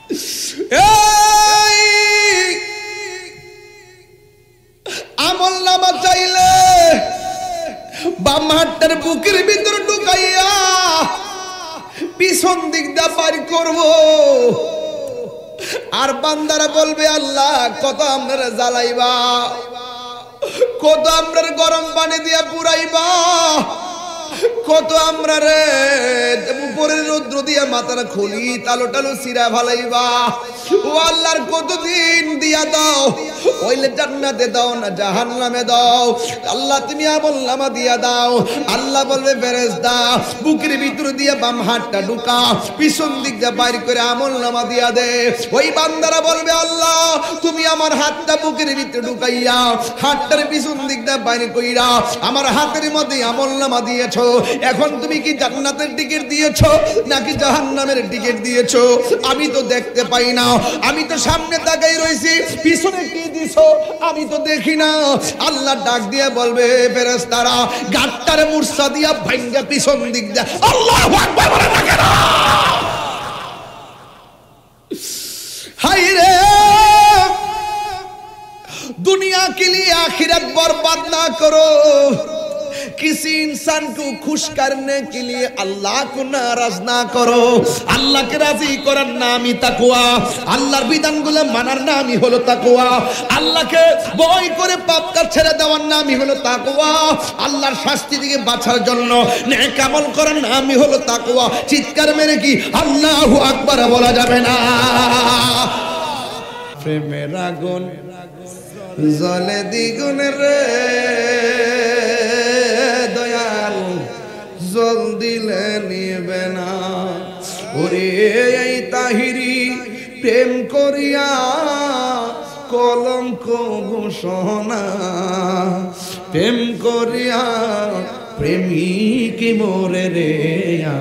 এই আমলনামা চাইলে বাম হাতটার বুকের ভিতর ঢুকাইয়া পিছন দিক দিয়ে বাড়ি করব। আর বান্দারা বলবে আল্লাহ কত আপনারা জ্বালাইবা, কত আপনার গরম পানি দিয়া পুরাইবা, কত আমরা রে উপরের রৌদ্র দিয়া মাথার খুলি তালো টালো সিরা ফালাইবা। ও আল্লাহর কতদিন দিয়া দাও, ওইলে জান্নাতে দাও না জাহান্নামে দাও। আল্লাহ তুমি আমলনামা দিয়া দাও। আল্লাহ বলবে ফেরেশতা বুকের ভিতর দিয়া বাম হাতটা ঢুকা, পিছন দিক দিয়ে বাইর করে আমলনামা দিয়া দে। ওই বান্দারা বলবে আল্লাহ তুমি আমার হাতটা বুকের ভিতরে ঢুকাইয়া হাতটার পিছন দিক দিয়ে বাইর কইরা আমার হাতের মধ্যে আমলনামা দিয়েছো। এখন তুমি কি জান্নাতের টিকিট দিয়েছো নাকি জাহান্নামের টিকিট দিয়েছো? আমি তো দেখতে পাই না, আমি তো সামনে তাকাই রইছি, পিছনে কি দিছো আমি তো দেখি না। আল্লাহ ডাক দিয়ে বলবে ফেরেশতারা গাটটার মুর্ছা দিয়া ভাঙ্গা পিছন দিক দিয়ে আল্লাহু আকবার বলে ডাকে না। হায় রে दुनिया के लिए आखिरत बर्बाद ना करो। किसी इंसान को खुश करने के लिए अल्लाह को नाराज ना करो। अल्लाह के राजी करार नाम ही ताकवा, আল্লাহর বিধানগুলো মানার নামই হলো তাকওয়া। আল্লাহকে ভয় করে পাপ কাজ ছেড়ে দেওয়ার নামই হলো তাকওয়া। আল্লাহর শাস্তি থেকে বাঁচার জন্য নেক আমল করার নামই হলো তাকওয়া। চিৎকার মেরে কি আল্লাহু আকবার বলা যাবে না? প্রেমের আগুন জলে দ্বিগুণ রে দয়াল, জল দিলে নিবে না। ওরে এই তাহিরি প্রেম করিয়া কলঙ্ক ঘোষণা, প্রেম করিয়া প্রেমিক মোরে রে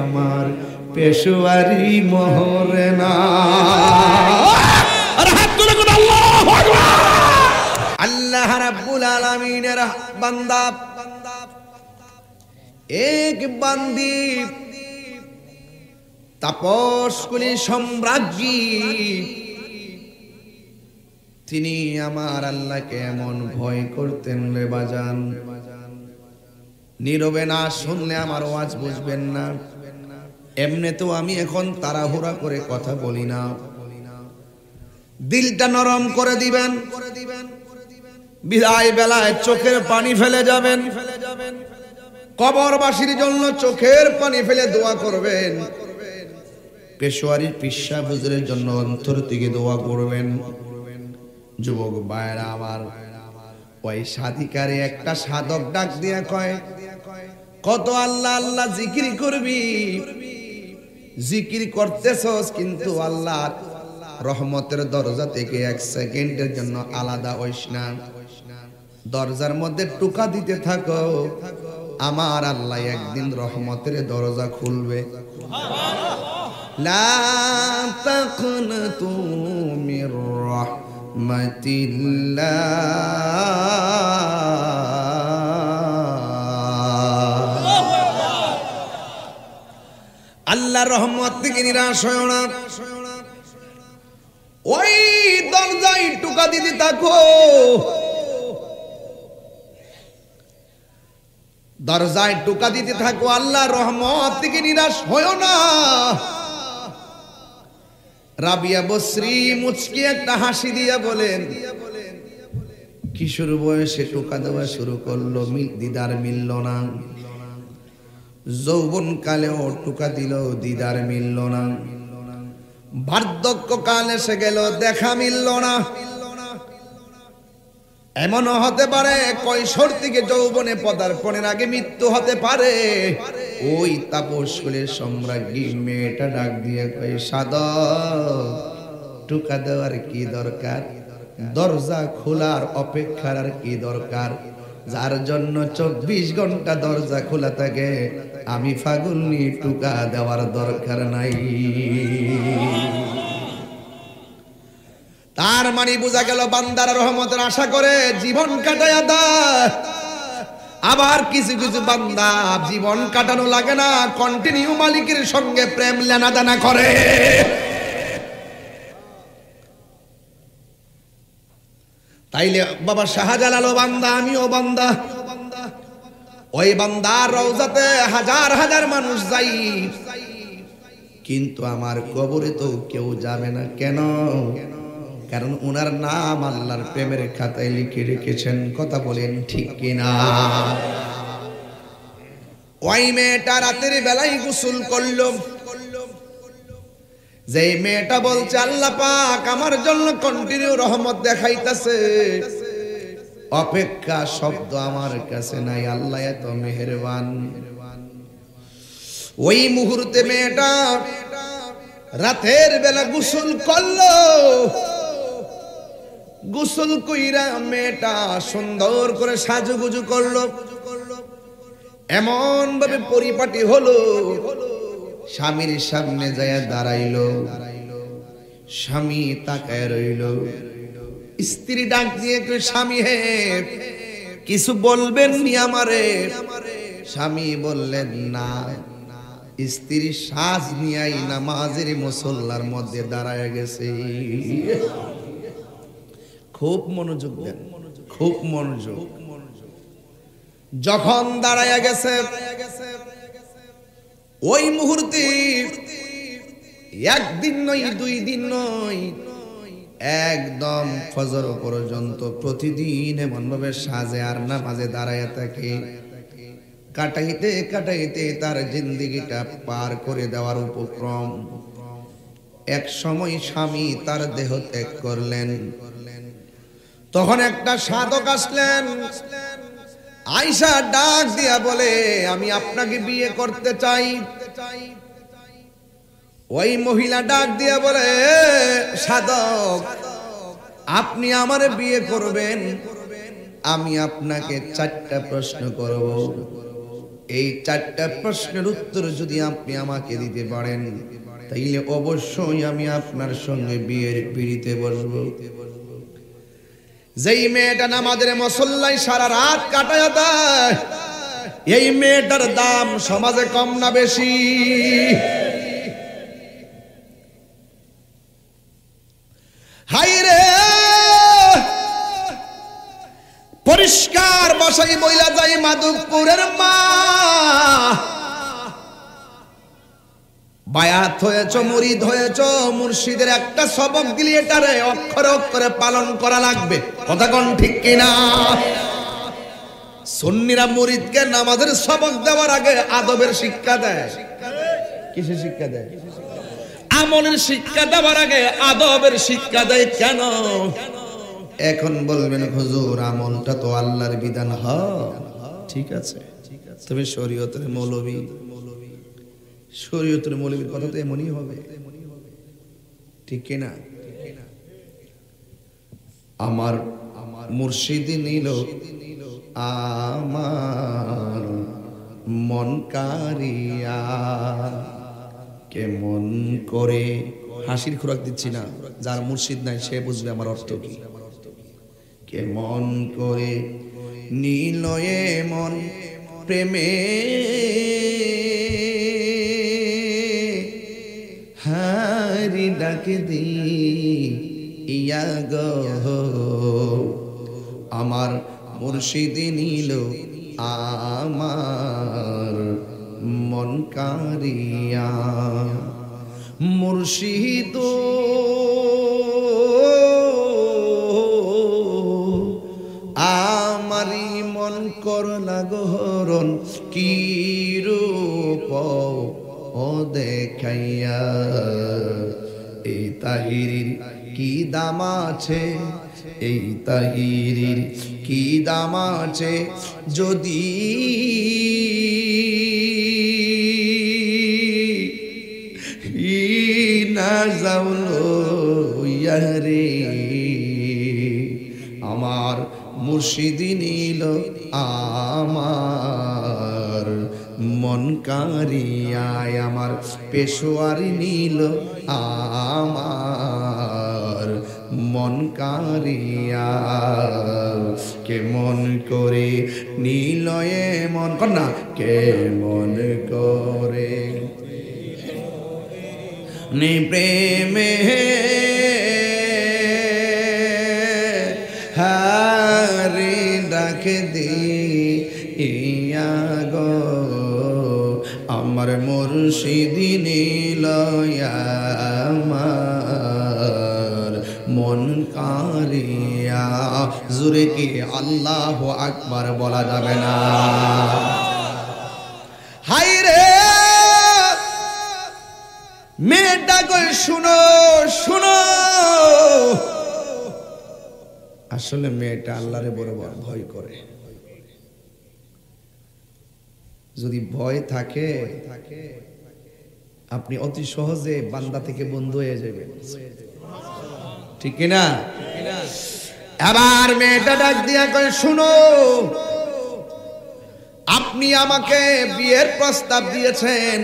আমার পেশোয়ারি মোহরে না। আল্লাহ রাব্বুল আলামিনের বান্দা এক বান্দি তাপসকুলি সম্রাজ্ঞী, তিনি আমার আল্লাহকে এমন ভয় করতেন রে বাজান, নীরবে না শুনলে আমার ওয়াজ বুঝবেন না। এমনি তো আমি এখন তাড়াহুড়া করে কথা বলি না, দিলটা নরম করে দিবেন, বিদায় বেলায় চোখের পানি ফেলে যাবেন, কবরবাসীর জন্য চোখের পানি ফেলে দোয়া করবেন, পেশোয়ারির পিসা হুজুরের জন্য অন্তর থেকে দোয়া করবেন। যুবক ভাইরা আমার, ওই সাধিকারে একটা সাধক ডাক দিয়া কয় কত আল্লাহ আল্লাহ জিকির করবি, জিকির করতেছস কিন্তু আল্লাহ রহমতের দরজা থেকে এক সেকেন্ডের জন্য আলাদা হইস না, দরজার মধ্যে টোকা দিতে থাকো, আমার আল্লাহ একদিন রহমতের দরজা খুলবে। লা তাকনাতু মির রাহমাতিল্লাহ, আল্লাহর রহমত থেকে নিরাশ হয় না। ওই দরজায় টোকা দিতে থাকো, দরজায় টোকা দিতে থাকো, আল্লাহর রহমত থেকে নিরাশ হয় না। রাবিয়া বসরি মুচকি একটা হাসি দিয়া বলেন, কিশোর বয়সে টোকা দেওয়া শুরু করলো, দিদার মিলল না। যৌবন কালেও টোকা দিল, দিদার মিলল না। বার্ধক্য কাল এসে গেল, দেখা মিলল না। এমনও হতে পারে কৈশোর থেকে যৌবনে পদার্পণের আগে মৃত্যু হতে পারে। ওই তাপসকুলের সম্রাজ্ঞী মেয়েটা ডাক দিয়ে কয় সাধক, টোকা দেওয়ার কি দরকার, দরজা খোলার অপেক্ষার আর কি দরকার? যার জন্য 24 ঘন্টা দরজা খোলা থাকে আমি ফাগুনি, টোকা দেওয়ার দরকার নাই। তার মানে বোঝা গেল বান্দার রহমতের আশা করে জীবন কাটায় দেয়। আবার কিছু কিছু বান্দা জীবন কাটানো লাগে না, কন্টিনিউ মালিকের সঙ্গে প্রেম লেনাদেনা করে। তাইলে বাবা শাহজালালও বান্দা, আমিও বান্দা। ওই বান্দার রওজাতে হাজার হাজার মানুষ যাই, কিন্তু আমার কবরে তো কেউ যাবে না। কেন? কারণ ওনার নাম আল্লাহর প্রেমের খাতায় লিখে রেখেছেন। কথা বলেন ঠিক কিনা? ওই মেয়েটা রাতের বেলায় গোসল করলো। যে মেয়েটা বলছে আল্লাহ পাক আমার জন্য কন্টিনিউ রহমত দেখাইতেছে, অপেক্ষা শব্দ আমার কাছে নাই, আল্লাহ এত মেহেরবান। ওই মুহূর্তে মেয়েটা রাতের বেলা গোসল করলো। গোসল কইরা মেয়েটা সুন্দর করে সাজুগুজু করলো, এমন ভাবে পরিপাটি হলো, স্বামীর সামনে যায় দাঁড়াইলো। স্বামী তাকায় রইল। স্ত্রী ডাক দিয়ে কই, স্বামী হে কিছু বলবেন নি আমারে? স্বামী বললেন না। স্ত্রী সাজ নিয়াই নামাজের মুসল্লার মধ্যে দাঁড়ায় গেছে। খুব মনোযোগ দেন, খুব মনোযোগ। যখন দাঁড়ায় গেছে ওই মুহূর্তে একদিন নয়, দুই দিন নয়, একদম ফজর পর্যন্ত প্রতিদিন এমন ভাবে সাজে আর নামাজে দাঁড়ায় থাকে। কাটাইতে কাটাইতে তার জিন্দেগিটা পার করে দেওয়ার উপক্রম। এক সময় স্বামী তার দেহ ত্যাগ করলেন। তখন একটা সাধক আসলেন, আয়েশা ডাক দিয়া বলে, আমি আপনাকে বিয়ে করতে চাই। ওই মহিলা ডাক দিয়া বলে, সাধক আপনি আমারে বিয়ে করবেন, আমি আপনাকে 4টা প্রশ্ন করব। এই 4টা প্রশ্নের উত্তর যদি আপনি আমাকে দিতে পারেন তাইলে অবশ্যই আমি আপনার সঙ্গে বিয়ের পিড়িতে বসবো। যেই মেয়েটা নামাজের মুসল্লায় সারা রাত কাটায় দেয়, এই মেয়েটার দাম সমাজে কম না বেশি? হাইরে পরিষ্কার বাসায় বইলা যায় মাধবপুরের মা, বায়াত হয়েছ, মুরিদ হয়েছ, মুর্শিদের একটা সবক দিলে এটারে অক্ষরে অক্ষরে পালন করা লাগবে। কথা কোন ঠিক কিনা? সুন্নিরা মুরিদকে নামাজের সবক দেওয়ার আগে আদবের শিক্ষা দেয়। কিসের শিক্ষা দেয়? আমলের শিক্ষা দেওয়ার আগে আদবের শিক্ষা দেয়। কেন? এখন বলবেন হুজুর আমলটা তো আল্লাহর বিধান। ঠিক আছে, তবে শরীয়তের মৌলবী, শরীয়তের মৌলবীর কথা তো এমনই হবে, ঠিক কিনা? আমার মুর্শিদ নিল আমার মন কারিয়া, কেমন করে। হাসির খোরাক দিচ্ছি না, যার মুর্শিদ নাই সে বুঝবে আমার অর্থ কি। কেমন করে নিল মন প্রেমে হারি ডাকে দি ইয়া গো, আমার মুর্শিদ নিল আমার মন কারিয়া। মুর্শিদ আমারি মন করলা গহরণ, কি রূপ ও দেখাইয়া। এই তাহিরির কি দাম আছে, এই তাহিরির কি দাম আছে, যদি না যাওলো ইয়ারে। আমার মুর্শিদ নিল আমার মন কারিয়ায়, আমার পেশোয়ারি নিল আমার মন কারিয়া। কেমন করে নিল মন কন্যা, কেমন করে নি প্রেমে হা দিয়া গো আমার মুর্শিদি নিল আমার মন কারিয়া। জোরে কি আল্লাহু আকবার বলা যাবে না? হাই রে মেয়েটা কই শুনো শুনো, আসলে মেয়েটা আল্লাহরে বড় বড় ভয় করে। যদি ভয় থাকে আপনি অতি সহজে বান্দা থেকে বন্ধু হয়ে যাবেন, ঠিক না? এবার মেয়েটা ডাক দিয়া কয় শুনো, আপনি আমাকে বিয়ের প্রস্তাব দিয়েছেন,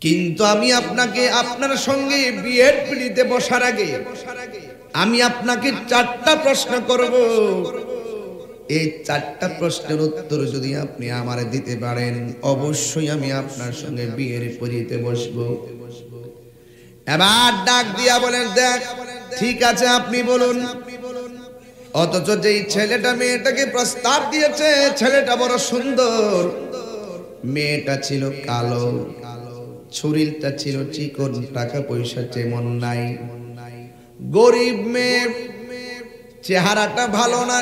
কিন্তু আমি আপনাকে আপনার সঙ্গে বিয়ের পিড়িতে বসার আগে আমি আপনাকে 4টা প্রশ্ন করব। এই 4টা প্রশ্নের উত্তর যদি আপনি আমারে দিতে পারেন অবশ্যই আমি আপনার সঙ্গে বিয়ের পিড়িতে বসবো। এবার ডাক দিয়া বলেন দেখ ঠিক আছে আপনি বলুন। অথচ যেই ছেলেটা মেয়েটাকে প্রস্তাব দিয়েছে ছেলেটা বড় সুন্দর, মেয়েটা ছিল কালো, শরীরটা ছিল চিকন, টাকা পয়সা তেমন নাই, গরিব মেয়ে, চেহারাটা ভালো না,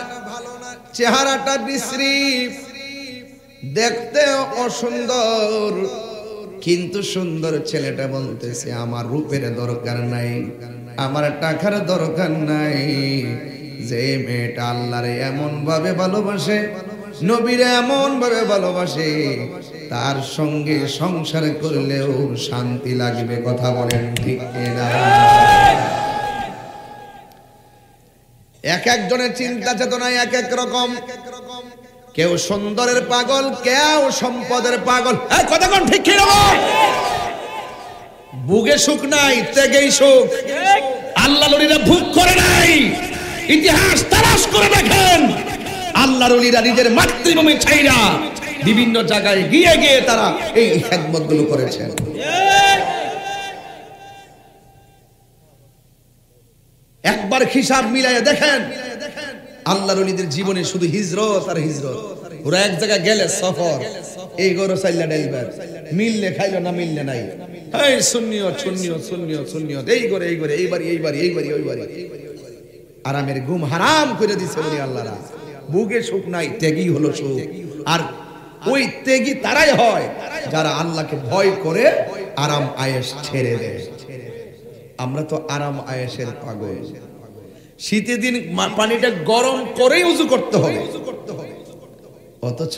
চেহারাটা বিশ্রী, দেখতে অসুন্দর। কিন্তু সুন্দর ছেলেটা বলতেছে আমার রূপের দরকার নাই, আমার টাকার দরকার নাই। যে মেয়েটা আল্লাহরে এমন ভাবে ভালোবাসে, নবীরে এমন ভাবে ভালোবাসে, তার সঙ্গে সংসার করলেও শান্তি লাগবে। কথা বলেন ঠিক না? এক একজনের চিন্তা চেতনা এক এক রকম, কেউ সুন্দরের পাগল, কেউ সম্পদের পাগল। কথা কোন ঠিক কি না? বুকে সুখ নাই, তেগেই সুখ। আল্লাহর ওলিরা ভোগ করে নাই, ইতিহাস তালাশ করে দেখেন। আল্লাহর ওলিরা নিজের মাতৃভূমি ছাইরা বিভিন্ন জায়গায় গিয়ে গিয়ে তারা এই খেদমতগুলো করেছেন। একবার হিসাব মিলাইয়া দেখেন আল্লাহর ওলিদের জীবনে শুধু হিজরত আর হিজরত। ওরা এক জায়গায় গেলে সফর, এই গরো চাইলা ডেলিভার, মিললে খাইলো না মিললে নাই, এই সুন্নিয়ত সুন্নিয়ত সুন্নিয়ত সুন্নিয়ত, এই করে এই করে, এই বাড়ি এই বাড়ি এই বাড়ি ওই বাড়ি, আরামের ঘুম হারাম করে দিছে বলি আল্লাহরা। বুকে সুখ নাই, ত্যাগী হলো সুখ। আর ওই ত্যাগী তারাই হয় যারা আল্লাহকে ভয় করে আরাম আয়েশ ছেড়ে দেয়। আমরা তো আরাম আয়েশের পাগল। শীতের দিন পানিটা গরম করেই উযু করতে হবে, অথচ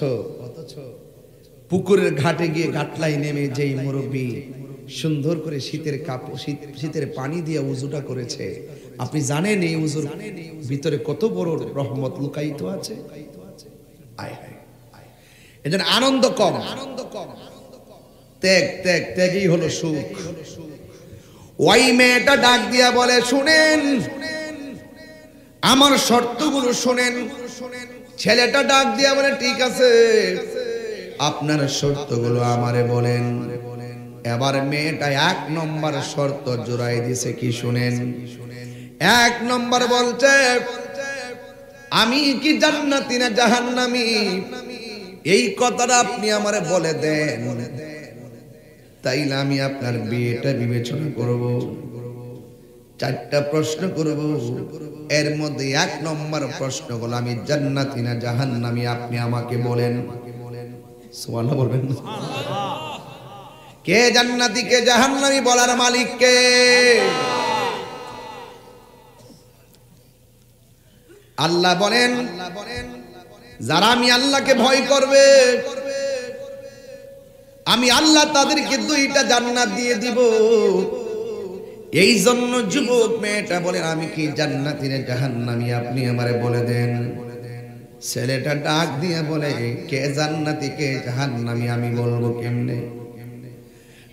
পুকুরের ঘাটে গিয়ে ঘাটলাই নেমে যেই মুরব্বী সুন্দর করে শীতের পানি দিয়ে উযুটা করেছে, আপনি জানেন এই উযুর ভিতরে কত বড় রহমত লুকায়িত আছে। এজন্য আনন্দ কম, ত্যাগ ত্যাগ ত্যাগই হলো সুখ। ওই মেয়েটা ডাক দিয়া বলে শুনেন আমার শর্তগুলো শুনেন। ছেলেটা ডাক দিয়া বলে ঠিক আছে আপনার শর্তগুলো আমারে বলেন। এবার মেয়েটা 1 নম্বর শর্ত জোড়াই দিছে, কি শুনেন? 1 নম্বর বলছে আমি কি জান্নাতি না জাহান্নামী, এই কথাটা আপনি আমারে বলে দেন, তাইলে আমি আপনার বিয়েটা বিবেচনা করব। 4টা প্রশ্ন করব, এর মধ্যে 1 নম্বর প্রশ্ন হলো আমি জান্নাতি না জাহান্নামী, আপনি আমাকে বলেন। সুবহানাল্লাহ বলবেন না? কে জান্নাতি কে জাহান্নামী বলার মালিক কে? আল্লাহ বলেন যারা আমি আল্লাহকে ভয় করবে আমি আল্লাহ তাদেরকে 2টা জান্নাত দিয়ে দিব। এই জন্য যুবক মেয়েটা বলে আমি কি জান্নাতি না জাহান্নামী, আপনি আমারে বলে দেন। ছেলেটা ডাক দিয়ে বলে কে জান্নাতি কে জাহান্নামী আমি বলবো কেমনে?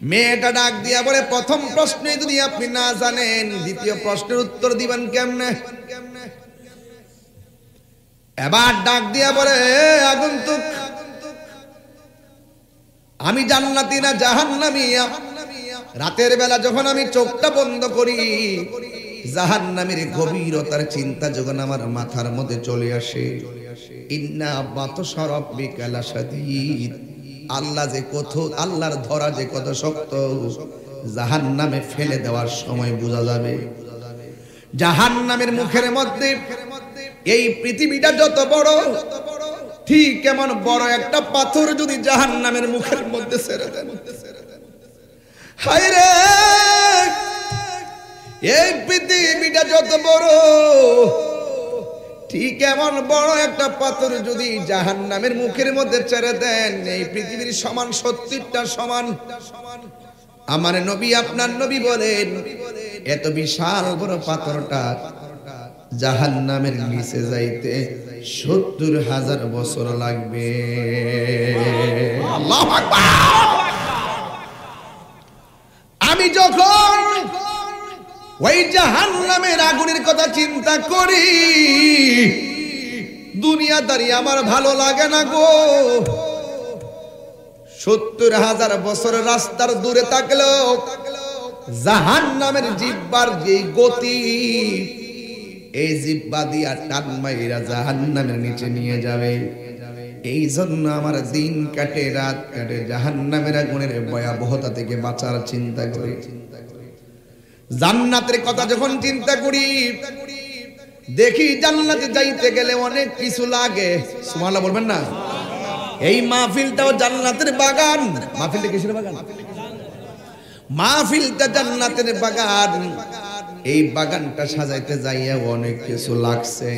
মেয়েটা ডাক দিয়া বলে প্রথম প্রশ্নে যদি আপনি না জানেন দ্বিতীয় প্রশ্নের উত্তর দিবেন কেমনে? এবার ডাক দিয়া বলে আগন্তুক আমি জান্নাতি না জাহান্নামী, রাতের বেলা যখন আমি চোখটা বন্ধ করি জাহান্নামের গভীরতার চিন্তা যখন আমার মাথার মধ্যে চলে আসে, ইন্না বাতশা রাব্বিকা লাশাদীদ, আল্লাহ যে কত, আল্লাহর ধরা যে কত শক্ত, জাহান্নামে ফেলে দেওয়ার সময় বোঝা যাবে। জাহান্নামের মুখের মধ্যে এই পৃথিবীটা যত বড়, ঠিক কেমন বড় একটা পাথর যদি জাহান্নামের মুখের মধ্যে ছেড়ে দেন, হায় রে, এই পৃথিবীটা যত বড়, ঠিক এমন বড় একটা পাথর যদি জাহান্নামের মুখের মধ্যে ছেড়ে দেন, এই পৃথিবীর সমান 70টা সমান। আমার নবী, আপনার নবী বলেন, এত বিশাল বড় পাথরটা জাহান্নামের নিচে যাইতে 70,000 বছর লাগবে। আল্লাহু আকবার। আমি যখন ওই জাহান্নামের আগুনের কথা চিন্তা করি, দুনিয়াদারি আমার ভালো লাগে না গো। 70,000 বছর রাস্তার দূরে থাকলেও জাহান্নামের জিহ্বার যে গতি, এই জিহ্বা দিয়া টান মাইরা জাহান্নামের নিচে নিয়ে যাবে। এই জন্য আমার দিন কাটে রাত কাটে জাহান্নামের আগুনের ভয়াবহতা থেকে বাঁচার চিন্তা করি। জান্নাতের কথা যখন চিন্তা করি, দেখি জান্নাতে যাইতে গেলে অনেক কিছু লাগে। সুবহানাল্লাহ বলবেন না? এই মাহফিলটাও জান্নাতের বাগান। মাহফিলটা কিসের বাগান? মাহফিলটা জান্নাতের বাগান। এই বাগানটা সাজাইতে যাইয়া অনেক কিছু লাগছে,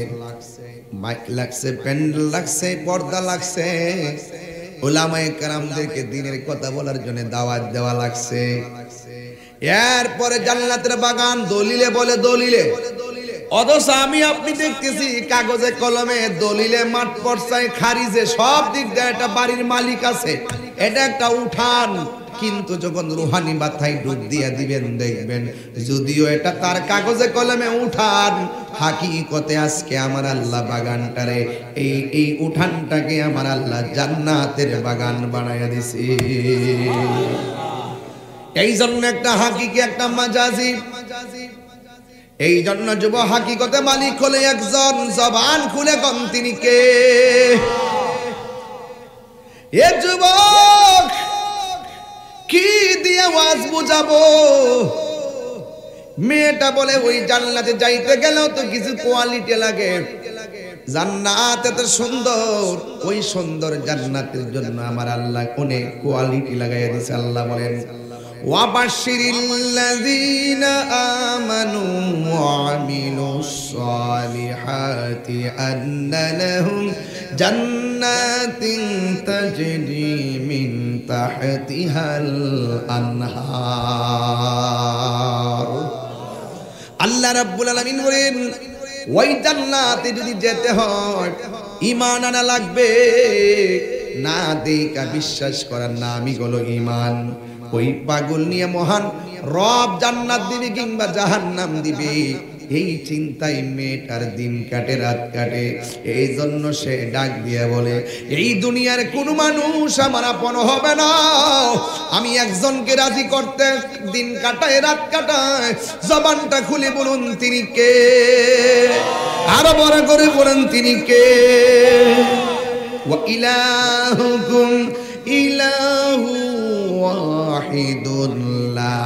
মাইক লাগছে, প্যান্ডেল লাগছে, পর্দা লাগছে, উলামায়ে কেরামদেরকে দ্বীনের কথা বলার জন্য দাওয়াত দেওয়া লাগছে। এরপরে জান্নাতের বাগান দলিলে বলে দলিলে, অথচ আমি আপনি দেখতেছি কাগজে কলমে দলিলে, মাঠ পর্চায়, খারিজে, সব দিক দিয়ে একটা বাড়ির মালিক আছে, এটা একটা উঠান। কিন্তু যখন রুহানি মাথায় ডুব দিয়া দিবেন, দেখবেন যদিও এটা তার কাগজে কলমে উঠান, হাকিকতে আজকে আমার আল্লাহ বাগানটারে, এই উঠানটাকে আমার আল্লাহ জান্নাতের বাগান বানাইয়া দিছে। এই জন্য একটা হাকিকি, একটা মাজাজি। এই জন্য যুব হাকিকতে মালিক হলে একজন, জবান খুলে কোন তিনি কে? এ যুবক, কি দিয়ে ওয়াজ বুঝাবো? মেয়েটা বলে ওই জান্নাতে যাইতে গেলেও তো কিছু কোয়ালিটি লাগে। জান্নাত এত সুন্দর, ওই সুন্দর জান্নাতের জন্য আমার আল্লাহ অনেক কোয়ালিটি লাগাইয়া দিয়েছে। আল্লাহ বলেন, ওয়াবাশশিরিল্লাযীনা আমানু ওয়া আমিলুস সালিহাতি আন্না লাহুম জান্নাতিন তাজরি মিন তাহতিহাল আনহার। আল্লাহ রাব্বুল আলামিন বলেন, ওই জান্নাতে যদি যেতে হয় ঈমান আনা লাগবে। না দেখা বিশ্বাস করার নামই হলো ঈমান। ওই পাগল নিয়ে মহান রব জান্নাত দিবে কিংবা জাহান্নাম দিবে, এই চিন্তায় মেয়েটার দিন কাটে রাত কাটে। এই জন্য সে ডাক দিয়ে বলে, এই দুনিয়ার কোন মানুষ আমার আপন হবে না। আমি একজনকে রাজি করতে দিন কাটায় রাত কাটায়। জবানটা খুলে বলুন তিনি কে? আরো বড় করে বলেন তিনি কে? ওয়া ইলাহুকুম ইলাহু ওয়াহিদুন লা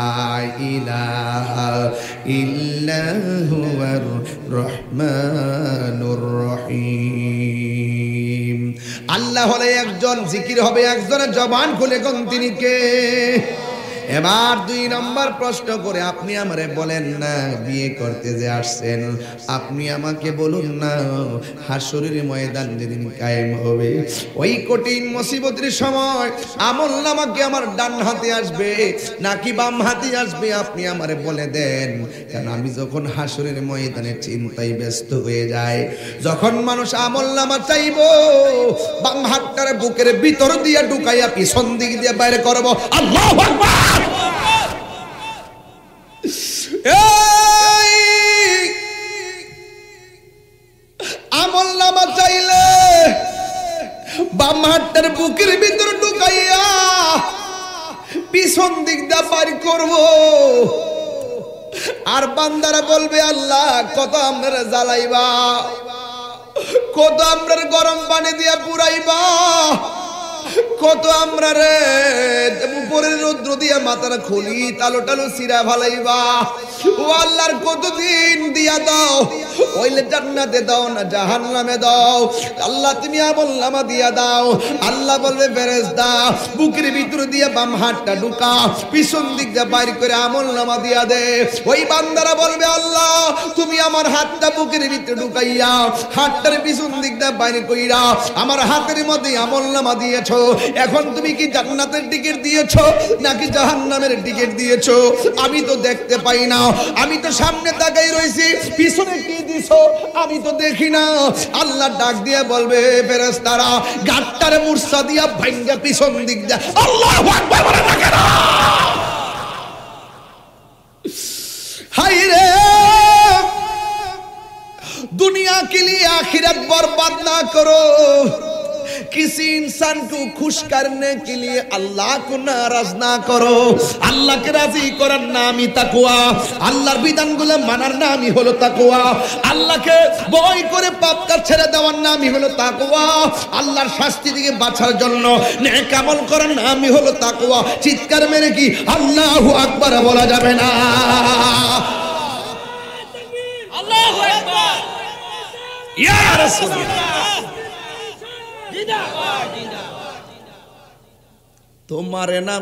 ইলাহা ইল্লা হুয়ার রহমানুর রহিম। আল্লাহ হলে একজন, জিকির হবে একজনের, জবান খুলে কোন তিনি কে? এবার 2 নম্বর প্রশ্ন করে আপনি আমারে বলেন না, বিয়ে করতে যে আসছেন, আপনি আমাকে বলুন না, হাসরের ময়দান যেদিন কায়েম হবে, ওই কঠিন মুসিবতের সময় আমলনামা কি আমার ডান হাতে আসবে নাকি বাম হাতে আসবে? আপনি আমারে বলে দেন। কারণ আমি যখন হাসরের ময়দানে চিন্তায় ব্যস্ত হয়ে যায়, যখন মানুষ আমলনামা চাইবো, বাম হাতটারে বুকের ভিতর দিয়ে ঢুকাইয়া পিছন দিক দিয়ে বাইরে করব। আল্লাহু আকবার। আমলনামা চাইলে বাম হাতটার বুকের ভিতর ঢুকাইয়া পিছন দিক দিয়ে বাইর করব। আর বান্দারা বলবে আল্লাহ কত আমরা জ্বালাইবা, কত আমরা গরম পানি দিয়ে পুরাইবা, কত আমরা রে উপরের রৌদ্র দিয়ে মাথার খুলি তালো টালো সিরা ফালাইবা। ও আল্লাহর কতদিন দিয়া দাও, ওইলে জান্নাতে দাও না জাহান্নামে দাও, আল্লাহ তুমি আমলনামা দিয়া দাও। আল্লাহ বলবে ফেরেশতা বুকের ভিতর দিয়ে বাম হাতটা ঢুকা, পিছন দিক দিয়ে বাইর করে আমলনামা দিয়া দে। ওই বান্দারা বলবে আল্লাহ তুমি আমার হাতটা বুকের ভিতরে ঢুকাইয়া হাতটার পিছন দিক দিয়ে বাইর কইরা আমার হাতের মধ্যে আমলনামা দিয়েছো, এখন তুমি কি জান্নাতের টিকিট দিয়েছো নাকি জাহান্নামের টিকিট দিয়েছো? আমি তো দেখতে পাই না, আমি তো সামনে তাকাই রইছি, পিছনে কি দিছো আমি তো দেখি না। আল্লাহ ডাক দিয়ে বলবে ফেরেশতারা গাটটারে মুর্ছা দিয়া ভাঙ্গা পিছন দিক দিয়ে আল্লাহু আকবার বলে ডাকে না। হায় রে दुनिया के लिए आखिरत बर्बाद ना करो, किसी इंसान को खुश करने के लिए अल्लाह को नाराज ना करो। अल्लाह के राजी करार नामই তাকওয়া, আল্লাহর বিধানগুলো মানার নামই হলো তাকওয়া, আল্লাহকে ভয় করে পাপ কাজ ছেড়ে দেওয়ার নামই হলো তাকওয়া, আল্লাহর শাস্তি থেকে বাঁচার জন্য নেক আমল করার নামই হলো তাকওয়া। চিৎকার মেরে কি আল্লাহু আকবার বলা যাবে না? আল্লাহু আকবার ইয়া রাসূলুল্লাহ। তোমারে না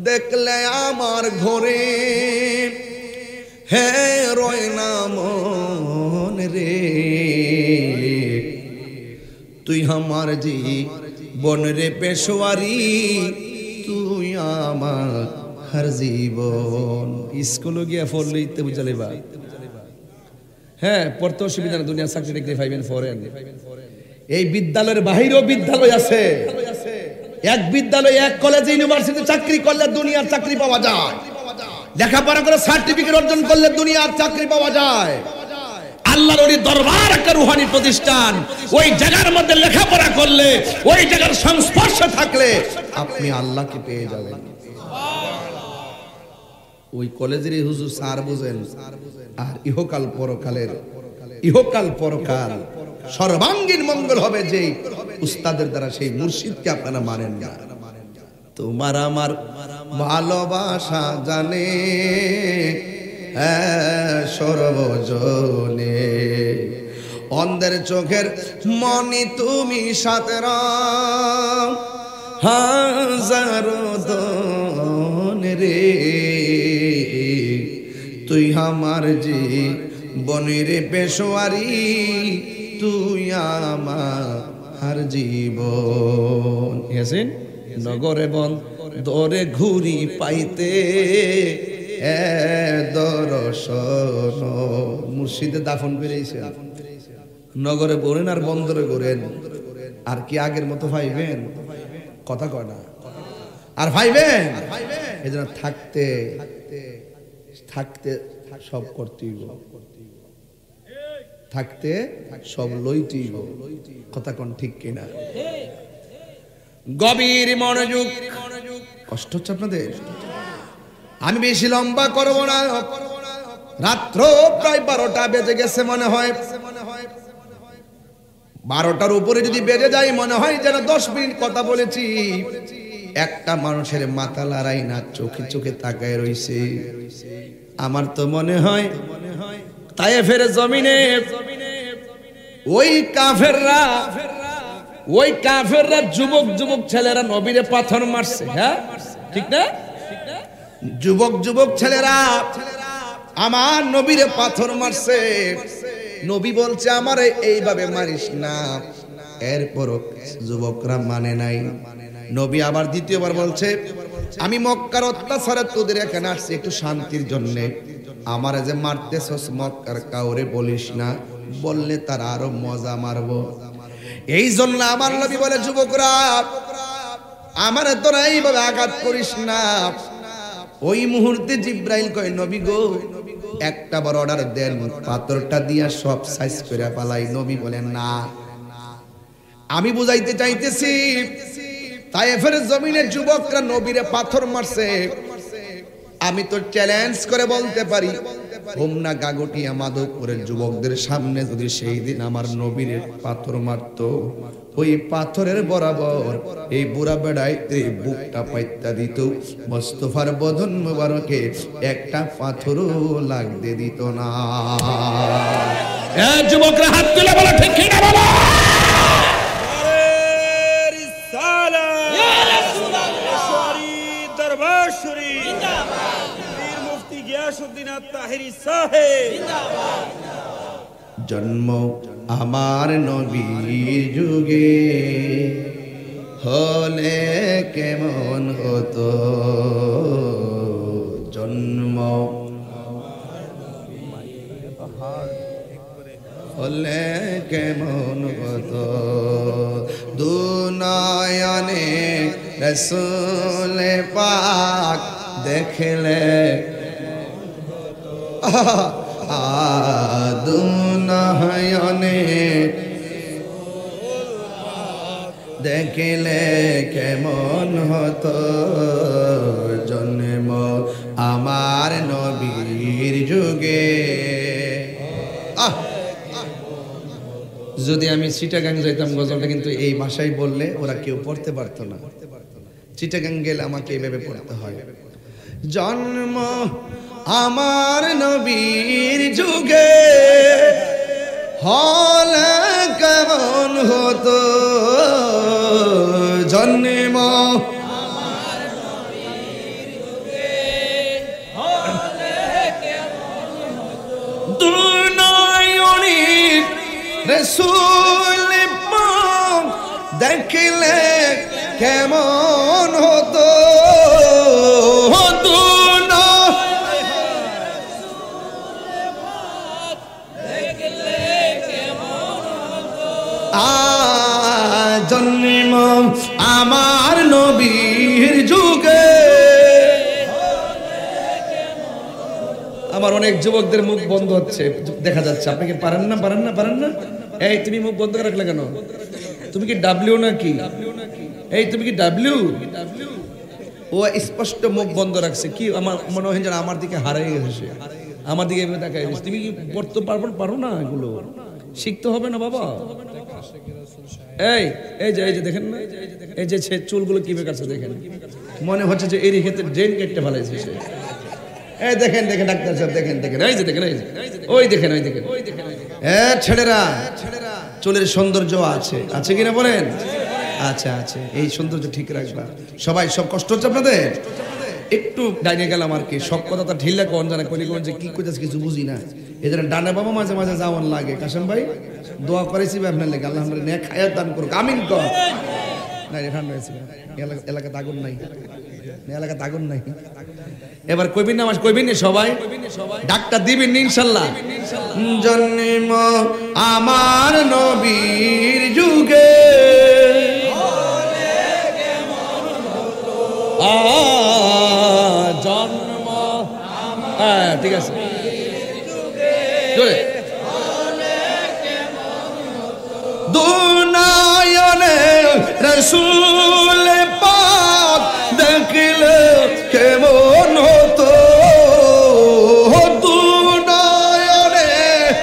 দেখলে আমার ঘরে হে রয় না মন রে, তুই আমার জীবন রে পেশোয়ারি, তুই আমার হর জীবন। স্কুলে গিয়া পড়লেই তো বুঝালে বা হ্যাঁ পড়তে অসুবিধা না, দুনিয়া চাকরি টাকরি পাইবেন ফরেন। এই বিদ্যালয়ের বাহিরেও বিদ্যালয় আছে, এক বিদ্যালয় এক কলেজে ইউনিভার্সিটি চাকরি করলে দুনিয়ার চাকরি পাওয়া যায়, লেখাপড়া করে সার্টিফিকেট অর্জন করলে দুনিয়ার চাকরি পাওয়া যায়। আল্লাহর ওই দরবার একটা রুহানি প্রতিষ্ঠান, ওই জায়গার মধ্যে লেখাপড়া করলে ওই জায়গার সংস্পর্শে থাকলে আপনি আল্লাহকে পেয়ে যাবেন। ওই কলেজের হুজুর স্যার বুঝেন, আর ইহকাল পরকালের ইহকাল পরকাল সর্বাঙ্গীন মঙ্গল হবে যে উস্তাদের দ্বারা, সেই মুর্শিদকে আপনারা মানেন না। তোমার আমার ভালোবাসা জানে সর্বজনে, অন্ধের চোখের মনি তুমি সাতেরা হাজারো দন রে, তুই আমার জীবনের পেশোয়ারি, তুই আমার জীবন। এসেন নগরে বন দরে ঘুরি পাইতে দর্শন, মুর্শিদে দাফন পেরেছেন, নগরে ঘুরেন আর বন্দরে ঘুরেন, আর কি আগের মতো ভাইবেন? কথা কয় না আর ভাইবেন? এই জন্য থাকতে থাকতে সব করতেই, থাকতে সব লইতেই। কথা কোন ঠিক কিনা? গভীর মনোযোগ। কষ্ট হচ্ছে আপনাদের? আমি বেশি লম্বা করব না, রাত্র প্রায় 12টা বেজে গেছে মনে হয়। 12টার উপরে যদি বেজে যায় মনে হয় যেন 10 মিনিট কথা বলেছি। একটা মানুষের মাথা লড়াই না, চোখে চোখে তাকায় রইছে। আমার তো মনে হয় তায়েফের জমিনে ওই কাফেররা যুবক যুবক ছেলেরা নবীরে পাথর মারছে। হ্যাঁ ঠিক না? যুবক ছেলেরা আমার নবীরে পাথর মারছে। নবী বলছে আমারে এইভাবে মারিস না, এরপরও যুবকরা মানে নাই। নবী আবার দ্বিতীয়বার বলছে আমি মক্কার অত্যাচারে তোদের এখানে আসছি একটু শান্তির জন্য, আমারে যে মারতেছস মক্কার কাউরে বলিস না, বললে তারা আরো মজা মারবো। এই জন্য আমার নবী বলে যুবকরা আমারে তোরা এইভাবে আঘাত করিস না। ওই মুহূর্তে জিব্রাইল কয় নবী গো একটা বড় অর্ডার দেন, পাথরটা দিয়া সব সাইজ করে পালাই। নবী বলেন না, আমি বুঝাইতে চাইতেছি তায়েফের জমিনের যুবকরা নবীরে পাথর মারছে, আমি তো চ্যালেঞ্জ করে বলতে পারি হোমনা গাগটিয়া মাধবপুরের যুবকদের সামনে যদি সেই দিন আমার নবীর পাথর মারতো, ওই পাথরের বরাবর এই বুড়া বেড়াই বুকটা পাইতা দিত, মোস্তফার বদন মোবারকে একটা পাথরও লাগতে দিত না। যুবকরা হাত তুলে বলো ঠিক কিনা বলো। জন্ম আমার নবীর যুগে হলে কেমন হতো, জন্ম হলে কেমন হতো, দুনয়নে রসূল পাক দেখলে, দুনয়নে দেখলে কেমন হতো, জন্ম আমার নবীর যুগে। যদি আমি চিটাগাং যাইতাম, গজলটা কিন্তু এই ভাষায় বললে ওরা কেউ পড়তে পারতো না। চিটাগাং গেলে আমাকে এইভাবে পড়তে হয়। জন্ম আমার নবীর যুগে হলে কেমন হতো, জন্ম আমার নবীর যুগে হলে কেমন হতো, দুনয়নে রসূল পাক দেখলে কেমন হতো, জন্ম আমার নবীর যুগে। আমার অনেক যুবকদের মুখ বন্ধ হচ্ছে দেখা যাচ্ছে, আপনি কি পারেন না পারেন না পারেন না? এই তুমি মুখ বন্ধ করে রাখলে কেন? তুমি কি ডাব্লিউ নাকি? এই তুমি কি ডাব্লিউ? ও স্পষ্ট মুখ বন্ধ রাখছে, কি আমার মনে হয় যেন আমার দিকে হারিয়ে গেছে, আমার দিকে এভাবে তাকায় গেছে। তুমি কি পড়তে পারো না? এগুলো শিখতে হবে না বাবা? এই এই যে দেখেন না, এই যে চুলগুলো কিভাবে কাটছে দেখেন, মনে হচ্ছে যে এর ক্ষেত্রে ড্রেন কেটে ফেলাইছে সে। এই দেখেন দেখেন ডাক্তার সাহেব, দেখেন দেখেন, এই যে দেখেন, ওই দেখেন ওই দেখেন। ছেলেরা চুলের সৌন্দর্য আছে কিনা বলেন? আচ্ছা আছে, এই সৌন্দর্য ঠিক রাখবা সবাই। সব কষ্ট হচ্ছে আপনাদের? একটু ডাইনে গেলাম আর কি, সব কথা তো ঢিলা কোন জানা কলি কোন যে কি কইতাছে কিছু বুঝি না, এই জন্য ডানে বাবা মাঝে মাঝে যাওয়ার লাগে। কাশেম ভাই দোয়া করেছি আপনার লেগে, আল্লাহ আমরা নেক হায়াত দান করুক, আমিন কর। না ঠান্ডা হয়েছে, এলাকাতে আগুন নাই, এলাকাতে আগুন নাই। এবার কইবিন না, কইবিন না সবাই, ডাক্তার দিবেন ইনশাআল্লাহ। জন্ম আমার নবীর যুগে জন্ম, হ্যাঁ ঠিক আছে, দুনয়নে রসূল পাক দেখলে কেমন হতো, দুনয়নে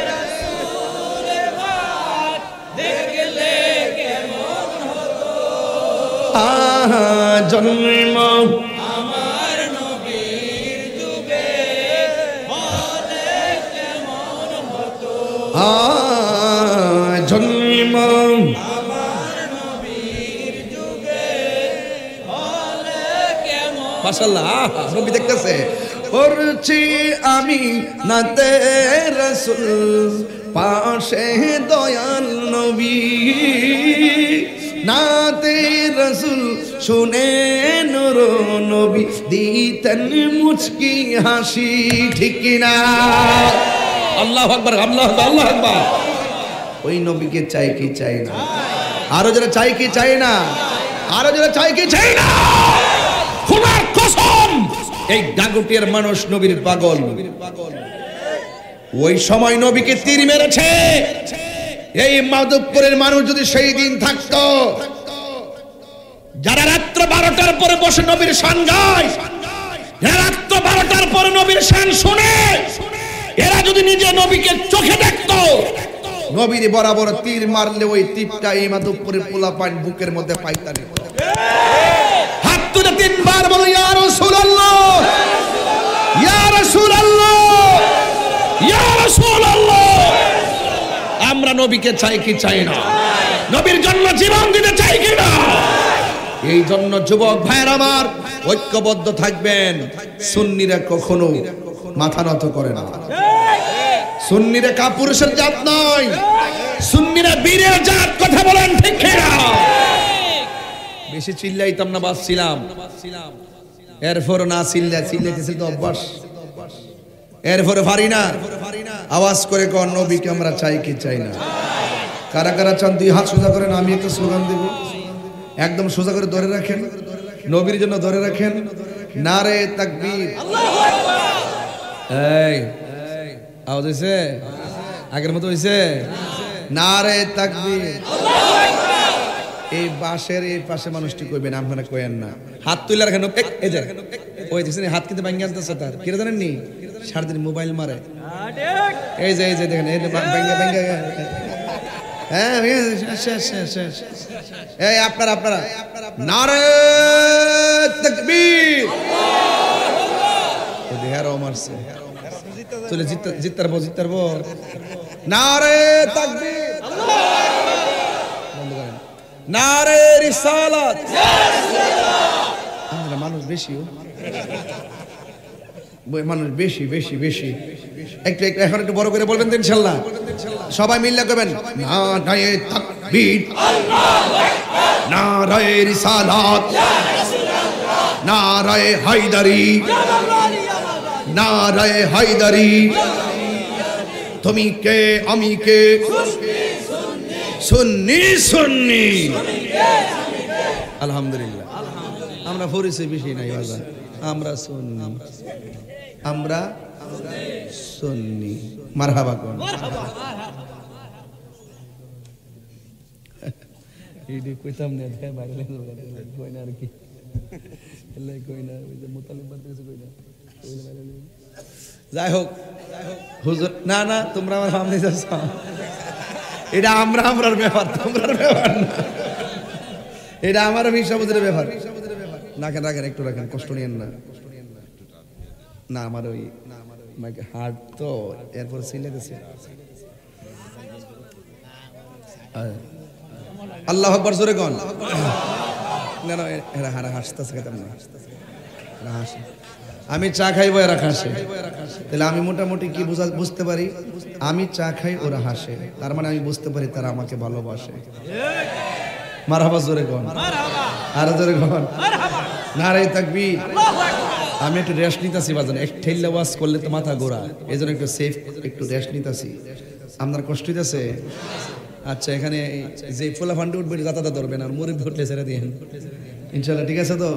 রসূল পাক দেখলে কেমন হতো, জন্ম আমার নবীর যুগে হলে কেমন হতো, জন্ম আমার নবীর যুগে হলে কেমন। মাশাআল্লাহ নবী দেখতেছে, পড়ছি আমি নাতে রাসূল পাশে দয়াল নবী, নাতে রাসূল শুনে নূর নবী দিতেন মুচকি হাসি, ঠিক কিনা? আল্লাহু আকবার, আল্লাহু আকবার, আল্লাহু আকবার। ওই নবীকে চাই কি চাই না? আরো যারা চাই কি চাই না? আরো যারা চাই কি চাই না? খোদার কসম এই গাঙ্গুটিয়ার মানুষ নবীর পাগল। ওই সময় নবীকে তীর মেরেছে। এই মাধবপুরের মানুষ যদি সেই দিন থাকতো, যারা রাত্র 12টার পরে বসে নবীর শান গায়, রাত্র 12টার পরে নবীর শান শুনে, এরা যদি নিজে নবীকে চোখে দেখতো, নবীর বরাবর তীর মারলে ওই তীরটা এই মাধবপুরের পোলা পান বুকের মধ্যে পাইতানি। হাত তুলে তিনবার বলো ইয়া রাসূলুল্লাহ, ইয়া রাসূলুল্লাহ, ইয়া রাসূলুল্লাহ। আমরা নবীকে চাই কি চাই না? নবীর জন্য জীবন দিতে চাই কি না? এই জন্য যুবক ভাইয়ের আমার ঐক্যবদ্ধ থাকবেন। সুন্নিরা কখনো মাথা নত করে না। সুন্নিরা কাপুরুষের জাত নয়, সুন্নিরা বীরের জাত। কথা বলেন ঠিক কিনা? বেশি চিল্লাইতাম না, বাসছিলাম। এরপর না চিল্লাইতেছিল তো অভ্যাস। এরপরে পারি না, আওয়াজ করে কোন নবীকে আমরা চাই কি চাই না? কারা কারা চান দুই হাত সোজা করেন, আমি একটা স্লোগান দেব। একদম সোজা করে ধরে রাখেন, নবীর জন্য ধরে রাখেন। নারে তাকবীর। এই আওয়াজ হইছে? আগের মতো হইছে? নারে তাকবীর। এই বাঁশের এই পাশে মানুষটি কইবেন, আপনারা কইেন না। হাত তুলে রাখেন। এই যে ওই দেখছেন হাত কিন্তু ভাঙ্গি আনতেছে তার, কি জানেন নি? সারাদিন মোবাইল মারে। এই যে দেখেন, এই ভাঙ্গা। হ্যাঁ, এই আপনারা নারে তাকবীর। দেহারও মারছে, চলে জিততারবো। নারে তাকবীর, বন্ধ করেন। নারে রিসালাত। আমরা মানুষ বেশি একটু এখন একটু বড় করে বলবেন তো ইনশাআল্লাহ। সবাই মিলে করবেন নারে তাকবীর, নারে রিসালাত, নারে হায়দারি, নারে হায়দারি। তুমি কে আমি কে, সুন্নি। আলহামদুলিল্লাহ, আমরা ফরিসে বেশি নাই বাজার, আমরা সুন্নি। মারহাবা কোন এইডি কইতাম না, দেয় বাইরে কই না আর কি, কই না ওই যে মুতালিব বাদ কিছু কই না। যাই হোক হুজুর, না তোমরা আমার সামনে যাচ্ছ, এটা আমরার ব্যাপার, তোমরার ব্যাপার না। এটা আমার মিশাবুদের ব্যাপার। রাখেন একটু রাখেন, কষ্ট নিয়েন না। আমার ওই হার্ট তো এরপর ছিলে গেছে। আল্লাহু আকবার জোরে কোন। না এরা হাসতেছে, হাসে। আমি চা খাইবো, এরা হাসে। তাহলে আমি মোটামুটি কি বুঝতে পারি? আমি চা খাই, ওরা হাসে, তার মানে আমি বুঝতে পারি তারা আমাকে ভালোবাসে। মারহাবা জোরে কোন, আরো জোরে কোন। নারে তাকবীর। আমি একটু রেস্ট নিতেছি বাজান, এক ঠেল্লা ওয়াজ করলে তো মাথা ঘোরা, এই জন্য একটু রেস্ট নিতেছি। আপনার কষ্ট হইতেছে? আচ্ছা, এখানে যে ফোলা ফান্ডে উঠবে যাতায়াত ধরবেন, আর মুরিদ ধরলে ছেড়ে দিয়েন ইনশাল্লাহ। ঠিক আছে তো?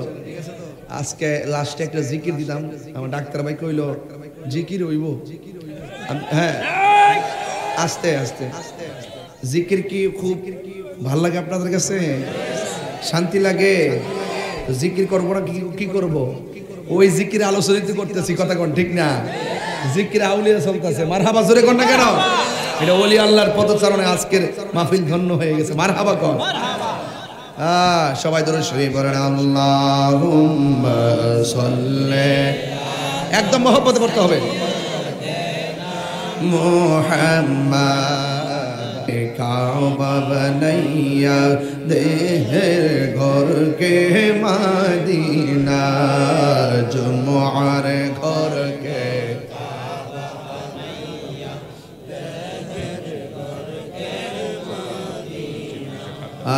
আজকে লাস্টে একটা জিকির দিলাম, আমার ডাক্তার ভাই কইলো জিকির হইব। হ্যাঁ, আস্তে জিকির কি খুব ভাল লাগে আপনাদের কাছে? শান্তি লাগে? জিকির করবো না, কি করব? ওই জিকির আলোচনা করতেছি, কথা কোন ঠিক না? জিকির আউলিয়া চলতেছে। মারহাবা জোরে কোন না কেন? এটা ওলি আল্লাহর পদচারণে আজকের মাহফিল ধন্য হয়ে গেছে। মারহাবা কোন। সবাই ধরে শুয়ে পড়েন আল্লাহুম্মা সাল্লি। একদম মহব্বতে পড়তে হবে। মুহাম্মদ কাবা বানাইয়া দেহের ঘর কে মদিনা, জুমআর ঘর কে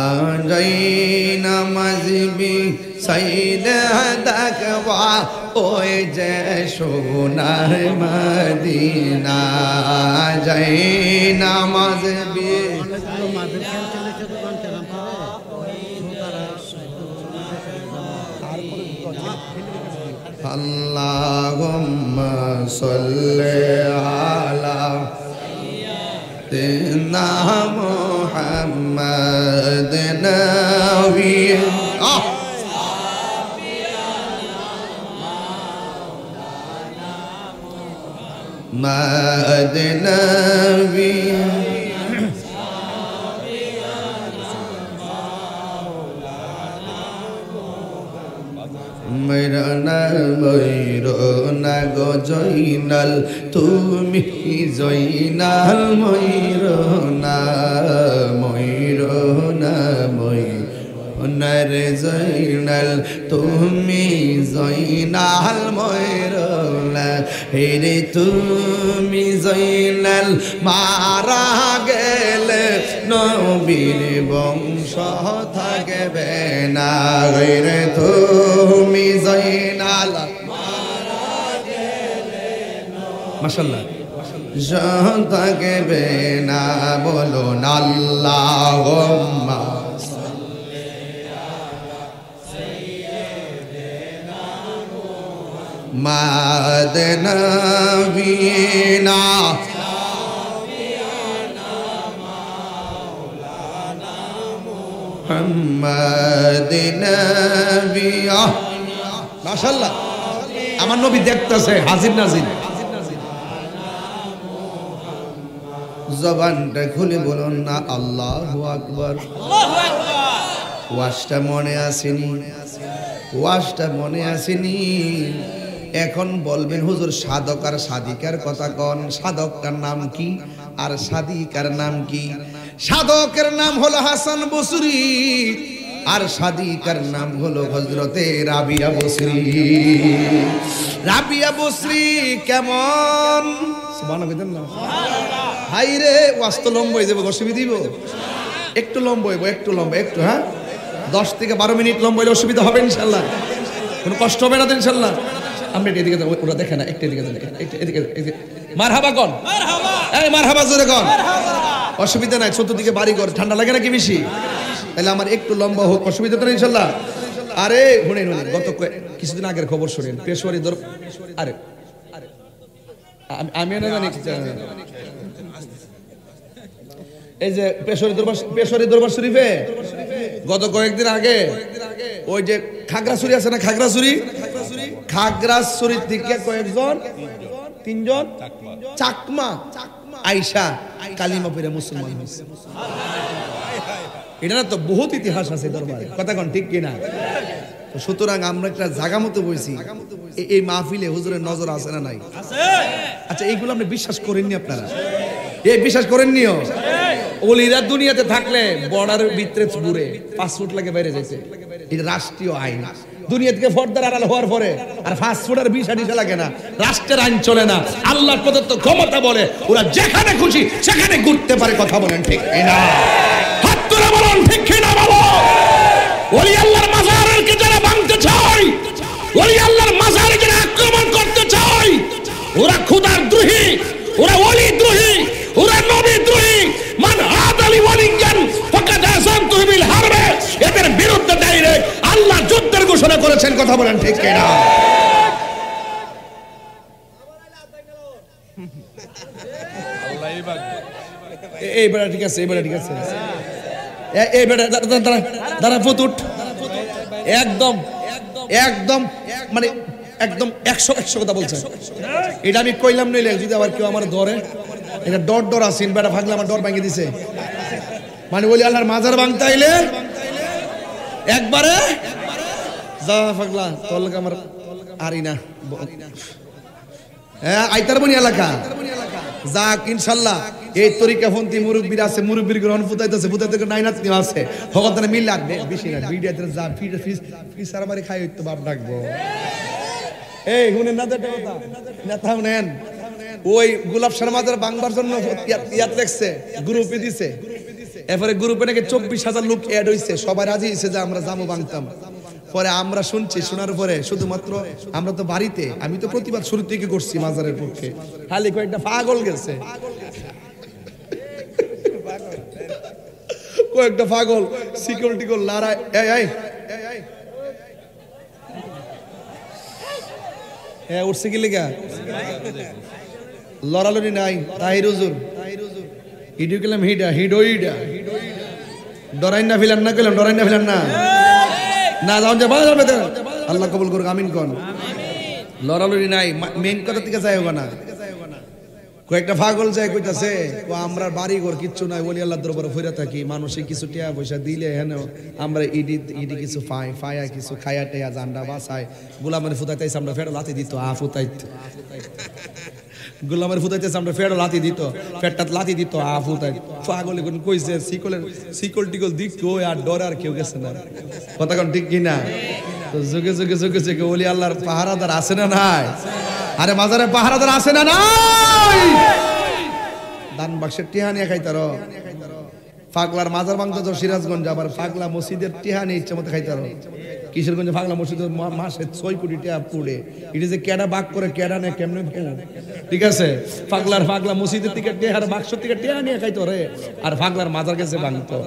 আজাই নামাজ বি সাইদ দেখবা ওই যে সোনার মদিনা, যাই নামাজ বি আল্লাহুম্মা সাল্লি আলা সাইয়্যিদিনা মুহাম্মাদ নবী মা মোহাম্মদ নবী ময়ূরনা গো জয়নাল তুমি জয়নাল ময়ূরনা ময়ূরনা ময়ূরনার জয়নাল তুমি জয়নাল ময়ূরনা হেরে তুমি জয়নাল মারা গেলে নবীর বংশ থাকবে না রে তুমি জয়নাল মাশাআল্লাহ থাকবে না বলো আল্লাহুম্মা মাদনবীনা মুহাম্মদ নবিয়া মাশাআল্লাহ আমার নবী দেখতেছে হাজির নাজির জবানটা খুলে বলুন না আল্লাহু আকবার আল্লাহু আকবার ওয়াজটা মনে আসেনি ওয়াজটা মনে আসেনি এখন বলবেন হুজুর সাধক আর সাধিকার কথা কোন সাধকটার নাম কি আর সাধিকার নাম কি সাধকের নাম হলো হাসান বসরি আর সাধিকার নাম হলো হযরতে রাবিয়া বসরি রাবিয়া বসরি কেমন সুবহানাল্লাহ হাই রে ওয়াজ তো লম্বা হয়ে যাবে অসুবিধা দিব একটু লম্বা হইব একটু লম্বা একটু হ্যাঁ 10 থেকে 12 মিনিট লম্বা হলে অসুবিধা হবে ইনশাআল্লাহ কোনো কষ্ট হবে না ইনশাআল্লাহ আমরা এদিকে ওরা দেখে না একটু এদিকে মারহাবা কোন মারহাবা এই মারহাবা জোরে কোন মারহাবা অসুবিধা নাই চতুর্দিকে বাড়ি ঘর ঠান্ডা লাগে নাকি বেশি তাহলে আমার একটু লম্বা হোক অসুবিধা তো নেই ইনশাআল্লাহ আরে শুনেন গত কিছুদিন আগের খবর শুনেন পেশোয়ারি আরে আমি না জানি এই যে পেশোয়ারি দরবার শরীফে গত কয়েকদিন আগে ওই যে খাগড়াছড়ি আছে না খাগড়াছড়ি থেকে কয়েকজন তিনজন চাকমা আয়েশা কালিমা পড়ে মুসলমান হয়েছে এটা না তো বহুত ইতিহাস আছে দরবারে কথা কোন ঠিক কিনা সুতরাং আমরা একটা জায়গা মতো বইছি এই মাহফিলে হুজুরের নজর আছে না নাই আচ্ছা এইগুলো আপনি বিশ্বাস করেননি আপনারা এই বিশ্বাস করেননিও ওলিরা দুনিয়াতে থাকলে বর্ডারের ভিতরে ঘুরে 5 ফুট লাগে বাইরে যাইছে এটা রাষ্ট্রীয় আইন দুনিয়া থেকে পর্দার আড়াল হওয়ার পরে আর 5 ফুটের ভিসা নিতে লাগে না রাষ্ট্রের আইন চলে না আল্লাহর প্রদত্ত ক্ষমতা বলে ওরা যেখানে খুশি সেখানে ঘুরতে পারে কথা বলেন ঠিক না হাত তুলে বলেন ঠিক কিনা বলো ওলি আল্লাহর মাজারকে যারা ভাঙতে চায় ওলি আল্লাহর মাজারে যারা আক্রমণ করতে চায় ওরা খোদার দ্রোহী ওরা ওলি দ্রোহী ওরা নবী দ্রোহী মান আদালি ওয়ালিয়ান ফাকাদ আযানতুহু বিল হারবে এদের বিরুদ্ধে ডাইরেক্ট আল্লাহ যুদ্ধের ঘোষণা করেছেন কথা বলেন ঠিক কিনা এই বেটা ঠিক আছে এই বেটা দাঁড়া ফুটুট একদম মানে একদম 100 কথা বলছেন এটা আমি কইলাম নইলে যদি আবার কেউ আমার ধরে এটা ডর আসিন বেটা ভাগলে আমার ডর ভাঙিয়ে দিছে মানে বলি আল্লাহর মাজার ভাঙতে আইলে একবারে যা ভাগলা তোর আমার আরি না হ্যাঁ আইতারবনি এলাকা যাক ইনশাআল্লাহ এই তরিকা ফন্তি মুরব্বির আছে মুরব্বির গ্রহণ ফুটাইতে নাইনাত নিও আছে ভগবান মিল্লাত বেশি না ভিডিওতে যা ফিস সারাবারি খাই হইতো বাপ ডাকবো এই শুনেন না কথা নেতা শুনেন ওই গোলাপ শর্মাদের বাংলার জন্য ইয়াত লেখছে গ্রুপে দিছে এরপরে গ্রুপে নাকি 24,000 লোক অ্যাড হইছে সবাই রাজি হইছে যে আমরা জামু বাংতাম পরে আমরা শুনছি শোনার পরে শুধুমাত্র আমরা তো বাড়িতে আমি তো প্রতিবাদ শুরু থেকে করছি মাজারের পক্ষে খালি কয়েকটা পাগল গেছে কয়েকটা পাগল সিকিউরিটি কো লড়াই এই উঠছে কি লেগা লড়ালড়ি নাই তাহির হুজুর হিডু গেলাম হিডোইডা ডরাই না ফিলান না গেলাম ডরাই না ফিলান না না যাও যে বাজার বেদে আল্লাহ কবুল করুক আমিন কোন লড়ালড়ি নাই মেইন কথা থেকে যাই হোক না কয়েকটা পাগল যায় কইতাছে আমরা বাড়ি ঘর কিচ্ছু নাই ওলি আল্লাহর দরবারে ফিরে থাকি মানুষে কিছু টাকা পয়সা দিলে হেন আমরা ইডি কিছু ফায়া কিছু খায়া টেয়া জান্ডা বাসায় গোলামের ফুতাইতেছে আমরা ফেরো লাতি দিত গোলামের ফুতাইতেছে আমরা ফেরো লাতি দিত ফেরটা লাতি দিত ফুতাই পাগল এখন কইছে শিকল টিকল দিক কই আর ডর আর কেউ গেছে না কথা কোন ঠিক কিনা তো যুগে যুগে যুগে যুগে ওলি আল্লাহর পাহারাদার আছে না নাই আরে মাজারে পাহারাদার আছে না নাই দান বাক্সের টিহা নিয়ে খাইতারো পাগলার মাজার ভাঙতো সিরাজগঞ্জ আবার পাগলা মসজিদের টিহা নিয়ে ইচ্ছা মতো খাইতারো কিশোরগঞ্জে পাগলা মসজিদের মাসে 6 কোটি টাকা পুড়ে এটা যে কেডা বাক করে কেডা নেই কেমনে ঠিক আছে পাগলা মসজিদের থেকে টেহার বাক্স থেকে টেহা নিয়ে খাইতো রে আর পাগলার মাজার কাছে ভাঙতো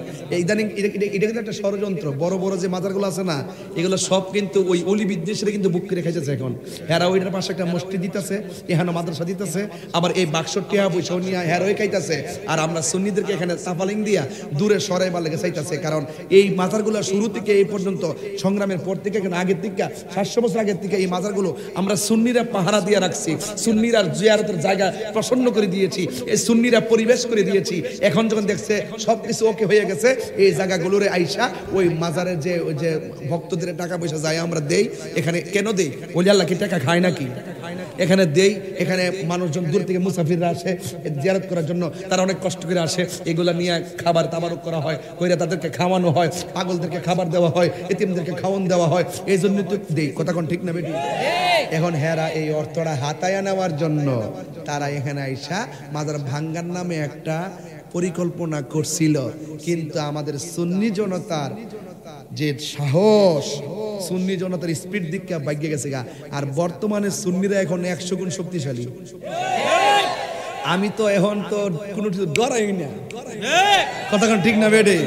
ইদানিং এটা কিন্তু একটা ষড়যন্ত্র বড় বড় যে মাজারগুলো আছে না এগুলো সব কিন্তু ওই অলি বিদ্বেষীরা কিন্তু বুক করে খাইতেছে এখন হেরা ওইটার পাশে একটা মসজিদ দিতেছে এখানে মাদ্রাসা দিতেছে আবার এই বাক্স টেহা পয়সা নিয়ে হেরা ওই খাইতেছে আর আমরা সুন্নিদেরকে এখানে তাফালিং দিয়া দূরে সরাই বা লেগে চাইতেছে কারণ এই মাজারগুলো শুরু থেকে এই পর্যন্ত সংগ্রামের পর থেকে আগের থেকে 700 বছর আগের থেকে এই মাজারগুলো আমরা সুন্নিরা পাহারা দিয়ে রাখছি সুন্নিরা জিয়ারতের জায়গা প্রসন্ন করে দিয়েছি এই সুন্নিরা পরিবেশ করে দিয়েছি এখন যখন দেখছে সবকিছু ওকে হয়ে গেছে এই জায়গাগুলোরে আইসা ওই মাজারের যে ওই যে ভক্তদের টাকা পয়সা যায় আমরা দেই এখানে কেন দেই ওলি আল্লাহ কি টাকা খায় নাকি এখানে দেই এখানে মানুষজন দূর থেকে মুসাফিররা আসে জিয়ারত করার জন্য তারা অনেক কষ্ট করে আসে এগুলা নিয়ে খাবার তাবারক করা হয় কইরা তাদেরকে খাওয়ানো হয় পাগলদেরকে খাবার দেওয়া হয় এতিমদেরকে খাওয়ান দেওয়া হয় এই জন্য তো দেই কথা কোন ঠিক না বেটি এখন হেরা এই অর্থটা হাতায়া নেওয়ার জন্য তারা এখানে আইসা মাজার ভাঙ্গার নামে একটা পরিকল্পনা করছিল কিন্তু আমাদের সুন্নি জনতার যে সাহস সুন্নি জনতার স্পিড দিকটা বাইকে গেছে গা আর বর্তমানে সুন্নিরা এখন 100 গুণ শক্তিশালী আমি তো এখন তো কোনো কিছু ডরাই না কথা কোন ঠিক না বেটি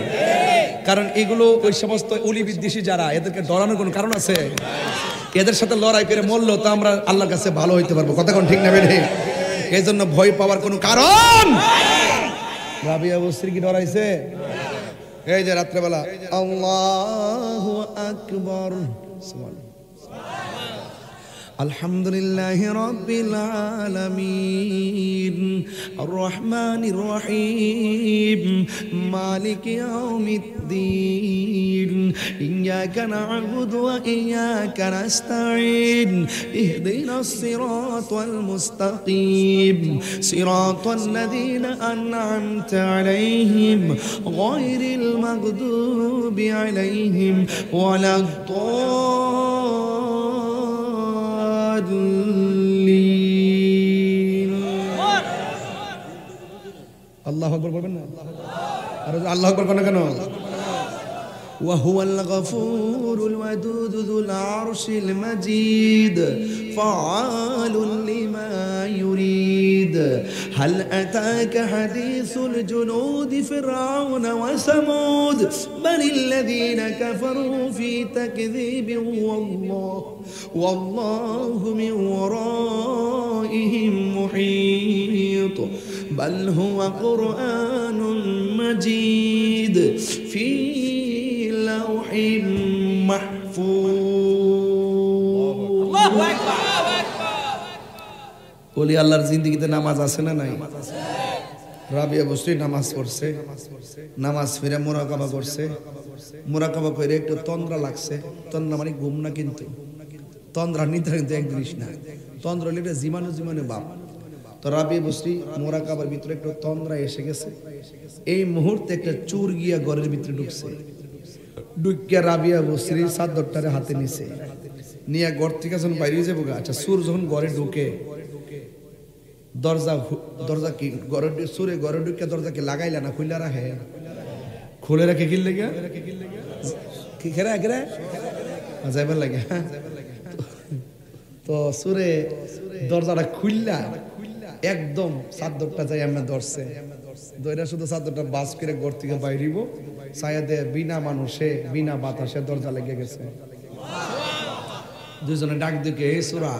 কারণ এগুলো ওই সমস্ত অলি বিদ্বেষী যারা এদেরকে ডরানোর কোনো কারণ আছে এদের সাথে লড়াই করে মরলেও তো আমরা আল্লাহর কাছে ভালো হইতে পারবো কথা কোন ঠিক না বেটি এই জন্য ভয় পাওয়ার কোনো কারণ রাবিয়া বসরি কি ডরাইছে এই যে রাত্রেবেলা আল্লাহু আকবার সুবহানাল্লাহ আলহামদুলিল্লাহি রাব্বিল আলামিন আর রহমানির রহিম মালিকি ইয়াউমিদ্দিন ইয়াকা না'বুদু ওয়া ইয়াকা নাস্তাঈন ইহদিনাস সিরাতাল মুস্তাকিম সিরাতাল লাযীনা আন'আমতা আলাইহিম গায়রিল মাগদুবি আলাইহিম ওয়ালাদ আল্লাহু আকবার বলবেন না আর আল্লাহু আকবার কোন কেন ওয়া হুয়াল গফুরুল ওয়াদুদ যুল আরশিল মাজিদ ফাআলুল লিমা ইউরিদ হাল আতাকা হাদিসুল জুনুদ ফিরআউন ওয়া সামুদ বালিল্লাযীনা কাফারু ফি তাকযীবিন ওয়াল্লাহু মিন ওয়ারাইহিম মুহীত বাল হুয়া কুরআনুন মাজিদ ফি লাউহিম মাহফুজ আল্লাহু আকবার ওলি আল্লাহর জিন্দেগিতে নামাজ আছে না নাই রাবিয়া বসরি নামাজ পড়ছে নামাজ ফিরে মুরাকাবা করছে মুরাকাবা করে একটু তন্দ্রা লাগছে তন্দ্রা মানে ঘুম না কিন্তু তন্দ্রা নিদ্রা কিন্তু এক জিনিস না তন্দ্রা লিখে জীবাণু বাপ তো রাবিয়া বসরি মুরাকাবার ভিতরে একটু তন্দ্রা এসে গেছে এই মুহূর্তে একটা চোর গিয়া ঘরের ভিতরে ঢুকছে ঢুকিয়া রাবিয়া বসরি চাদরটারে হাতে নিছে নিয়ে ঘর থেকে যখন বাইরে যাবো আচ্ছা চোর যখন ঘরে ঢুকে দরজা কি সুরে ঘরে ঢুকে দরজা কি লাগাইলা না খুলে রাখে খুলে রাখে কি লেগে কি খেরা খেরা যাইবার লাগে তো সুরে দরজাটা খুললা একদম চাদরটা যাই আমরা ধরছে দইরা শুধু চাদরটা বাস করে ঘর থেকে বাইরিব ছায়াদে বিনা মানুষে বিনা বাতাসে দরজা লেগে গেছে দুজনে ডাক দিকে এই সুরা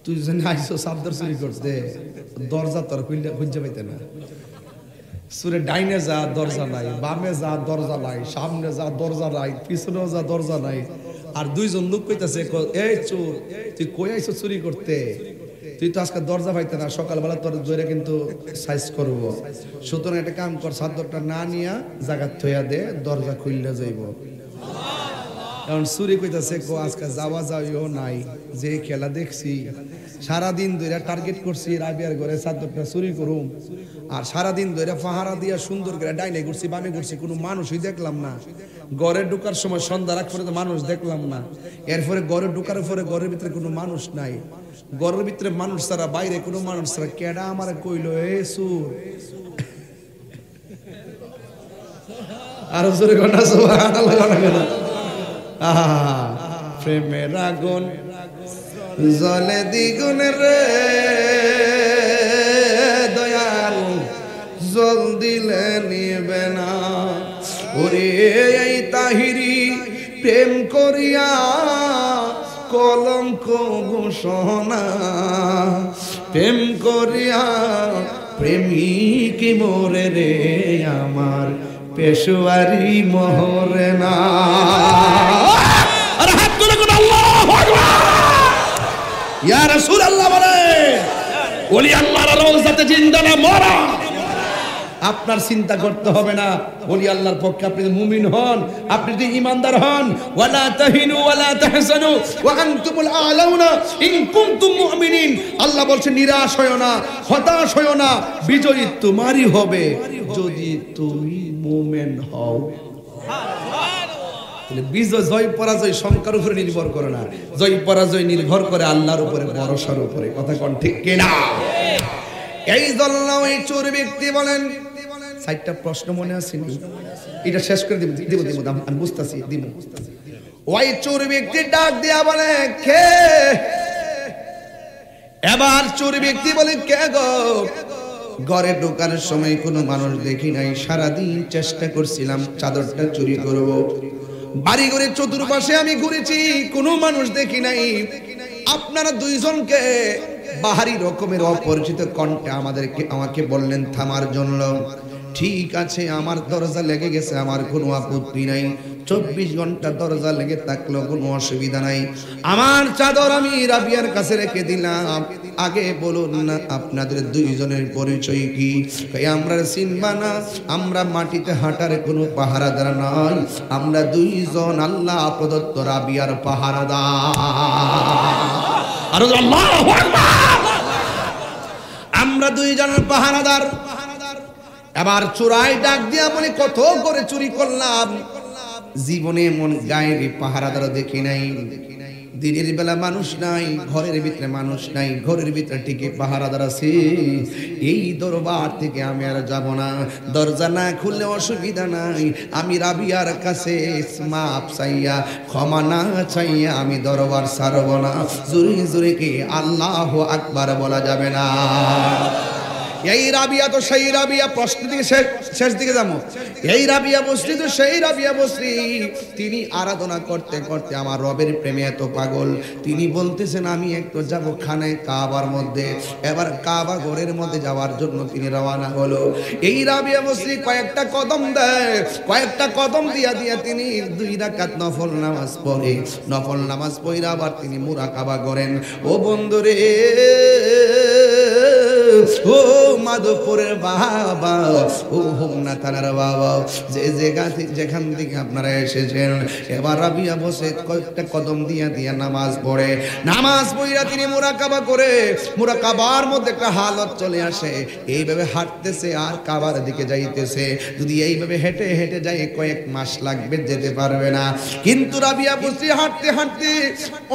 তুই যেন আইসো চাদর চুরি করতে দরজা তোর খুঁজে পাইতে না সুরে ডাইনে যা দরজা নাই বামে যা দরজা নাই সামনে যা দরজা নাই পিছনে যা দরজা নাই আর দুইজন লোক কইতাছে এই চোর তুই কই আইসো চুরি করতে তুই তো আজকে দরজা পাইতে না, সকালবেলা তোর জোরে কিন্তু সাইজ করব, সুতরাং একটা কাম কর, চাদরটা না নিয়া জায়গা থইয়া দে, দরজা খুললে যাইব। কারণ চুরি কইতাছে কো আজকে যাওয়া যাইও নাই, যে খেলা দেখছি সারাদিন ধরে টার্গেট করছি রাবিয়ার ঘরে চাদরটা চুরি করুম, আর সারাদিন ধরে পাহারা দিয়া সুন্দর করে ডাইনে ঘুরছি বামে ঘুরছি, কোনো মানুষই দেখলাম না। ঘরে ঢুকার সময় সন্ধ্যা রাখ পরে মানুষ দেখলাম না, এরপরে ঘরে ঢুকার পরে ঘরের ভিতরে কোনো মানুষ নাই, ঘরের ভিতরে মানুষ ছাড়া বাইরে কোনো মানুষ ছাড়া কেডা আমার কইলো এ সুর, আরো জোরে গনা সুবহানাল্লাহ। প্রেমের আগুন জলে দ্বিগুণ রে দয়াল, জল দিলে নিবে না। ওরে এই তাহিরি প্রেম করিয়া কলঙ্ক ঘোষণা, প্রেম করিয়া প্রেমিক মোরে রে আমার পেশোয়ারি মোহরে না। আর হাত তুলে কোন আল্লাহু আকবার, ইয়া রাসূলুল্লাহ বলে ওলি আল্লাহর রওজাতে জিন্দা না মরা। আপনার চিন্তা করতে হবে না, ওলি আল্লাহর পক্ষে আপনি মুমিন হন, আপনি যদি ইমানদার হন, ওয়ালা তাহিনু ওয়ালা তাহসানু ওয়া আনতুমুল আলাউনা ইন কুনতুম মুমিনিন। আল্লাহ বলছেন নিরাশ হয়ো না, হতাশ হয়ো না, বিজয়ী তোমারই হবে যদি তুমি মুমিন হও। বিজয় জয় পরাজয় সংখ্যার উপরে নির্ভর করে না, জয় পরাজয় নির্ভর করে আল্লাহর উপরে, ভরসার উপরে। কথা কোন ঠিক কিনা? এই জন্য এই চোর ব্যক্তি বলেন, চারটা প্রশ্ন মনে আছে, এটা শেষ করে দিব দিব দিব আমি বুঝতাছি দিব। ওই চোর ব্যক্তি ডাক দিয়া বলে কে? এবার চোর ব্যক্তি বলে কে গো? ঘরে ঢোকার সময় কোনো মানুষ দেখি নাই, সারাদিন চেষ্টা করছিলাম চাদরটা চুরি করব, বাড়ি ঘরে চতুর্পাশে আমি ঘুরেছি, কোনো মানুষ দেখি নাই। আপনারা দুইজনকে বাহারি রকমের অপরিচিত কণ্ঠে আমাকে বললেন থামার জন্য। ঠিক আছে, আমার দরজা লেগে গেছে, আমার কোনো আপত্তি নাই, 24 ঘন্টা দরজা লেগে থাকলেও কোনো অসুবিধা নাই। আমার চাদর আমি রাবিয়ার কাছে রেখে দিলাম, আগে বলুন না আপনাদের দুইজনের পরিচয় কি? আমরা চিনবা না, আমরা মাটিতে হাঁটার কোনো পাহারাদার নয়, আমরা দুইজন আল্লাহ প্রদত্ত রাবিয়ার পাহারাদার। আর আল্লাহু আকবার, আমরা দুইজনের পাহারাদার। এবার চোরাই ডাক দিয়া বলে কত করে চুরি করলাম, জীবনে এমন গায়ের পাহারাদার দেখি নাই। দিনের বেলা মানুষ নাই, ঘরের ভিতরে মানুষ নাই, ঘরের ভিতরে ঠিকই পাহারাদার আছে। এই দরবার থেকে আমি আর যাব না, দরজা না খুললে অসুবিধা নাই, আমি রাবিয়ার কাছে মাপ চাইয়া ক্ষমা না চাইয়া আমি দরবার ছাড়ব না। জোরে জোরে কি আল্লাহু আকবার বলা যাবে না? এই রাবিয়া তো সেই রাবিয়া, প্রশ্ন দিকে শেষ দিকে যাবো। এই রাবিয়া বসরি তো সেই রাবিয়া বসরি, তিনি আরাধনা করতে করতে আমার রবের প্রেমে এত পাগল, তিনি বলতেছেন আমি একটু যাবো খানায় কাবার মধ্যে। এবার কাবা ঘরের মধ্যে যাওয়ার জন্য তিনি রওনা হলো। এই রাবিয়া বসরি কয়েকটা কদম দেয়, কয়েকটা কদম দিয়া দিয়া তিনি 2 রাকাত নফল নামাজ পড়ে, নফল নামাজ পড়ে আবার তিনি মুরাকাবা করেন। ও বন্ধুরে, ও মাধবপুরের বাবা, ও হোমনা থানার বাবা, যে যেখান থেকে আপনারা এসেছেন, এবার রাবিয়া বসে কয়েকটা কদম দিয়া দিয়া নামাজ পড়ে, নামাজ পড়িয়া তিনি মুরাকাবা করে, মুরাকাবার মধ্যে একটা হালত চলে আসে, এইভাবে হাঁটতেছে আর কাবার দিকে যাইতেছে। যদি এইভাবে হেঁটে হেঁটে যায় কয়েক মাস লাগবে, যেতে পারবে না। কিন্তু রাবিয়া বসে হাঁটতে হাঁটতে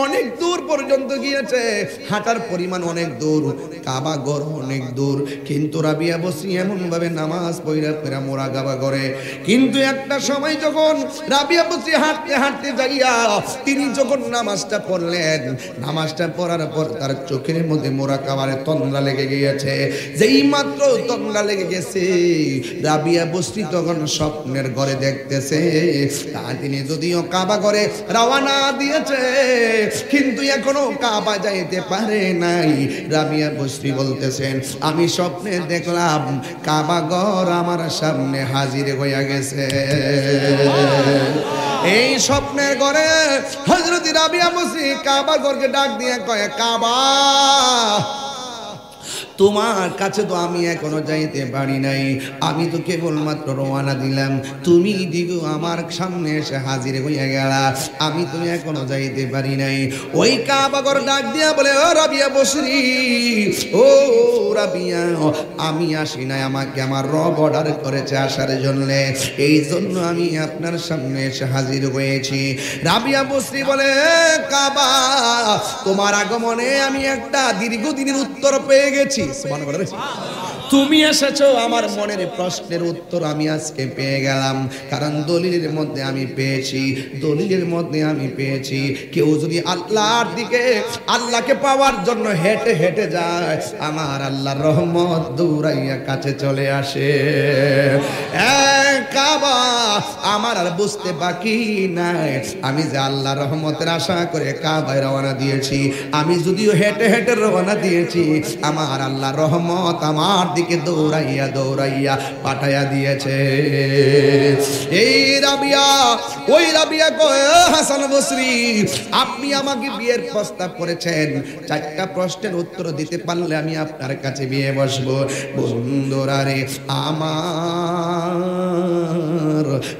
অনেক দূর পর্যন্ত গিয়েছে, হাঁটার পরিমাণ অনেক দূর, কাবা ঘর অনেক দূর, কিন্তু রাবিয়া বসি এমন ভাবে নামাজ পড়া পড়া মুরাকাবা করে। কিন্তু একটা সময় যখন রাবিয়া বসি হাঁটতে হাঁটতে যাইয়া তিনি যখন নামাজটা পড়লেন, নামাজটা পড়ার পর তার চোখের মধ্যে মুরাকাবার তন্দ্রা লেগে গিয়েছে। যেই মাত্র তন্দ্রা লেগে গেছে, রাবিয়া বসি তখন স্বপ্নের ঘরে দেখতেছে তিনি যদিও কাবা ঘরে রওনা দিয়েছে, কিন্তু এখনো কাবা যাইতে পারে নাই। রাবিয়া বসরি বলতেছেন আমি স্বপ্নে দেখলাম কাবা ঘর আমার সামনে হাজির হইয়া গেছে। এই স্বপ্নের ঘরে হযরত রাবিয়া বসরি কাবা ঘরকে ডাক দিয়ে কয় কাবা, তোমার কাছে তো আমি এখনো যাইতে পারি নাই, আমি তো কেবলমাত্র রওনা দিলাম, তুমি দিগো আমার সামনে এসে হাজির হইয়া গেলা, আমি তুমি এখনো যাইতে পারি নাই। ওই কাবাগর ডাক দিয়া বলে, ও রাবিয়া বসরি, ও রাবিয়া, আমি আসি নাই, আমাকে আমার রব অর্ডার করেছে আসার জন্য, এই জন্য আমি আপনার সামনে এসে হাজির হয়েছি। রাবিয়া বসরি বলে, কাবা, তোমার আগমনে আমি একটা দীর্ঘদিনের উত্তর পেয়ে গেছি। তুমি এসেছো, আমার মনের প্রশ্নের উত্তর আমি আজকে পেয়ে গেলাম, কারণ দলিলের মধ্যে আমি পেয়েছি, দলিলের মধ্যে আমি পেয়েছি, কেউ যদি আল্লাহর দিকে, আল্লাহকে পাওয়ার জন্য হেঁটে হেঁটে যায়, আমার আল্লাহর রহমত দৌড়াইয়া কাছে চলে আসে। কাবা, আমার আর বুঝতে বাকি নাই, আমি যে আল্লাহর রহমতের আশা করে কাবায় রওনা দিয়েছি, আমি যদিও হেঁটে হেঁটে রওনা দিয়েছি, আমার আল্লাহর রহমত আমার দিকে দৌড়াইয়া দৌড়াইয়া পাঠাইয়া দিয়েছে। এই রাবিয়া, ওই রাবিয়া কয়, হাসান বসরি, আপনি আমাকে বিয়ের প্রস্তাব করেছেন, 4টা প্রশ্নের উত্তর দিতে পারলে আমি আপনার কাছে বিয়ে বসবো। বন্ধুরা রে আমার,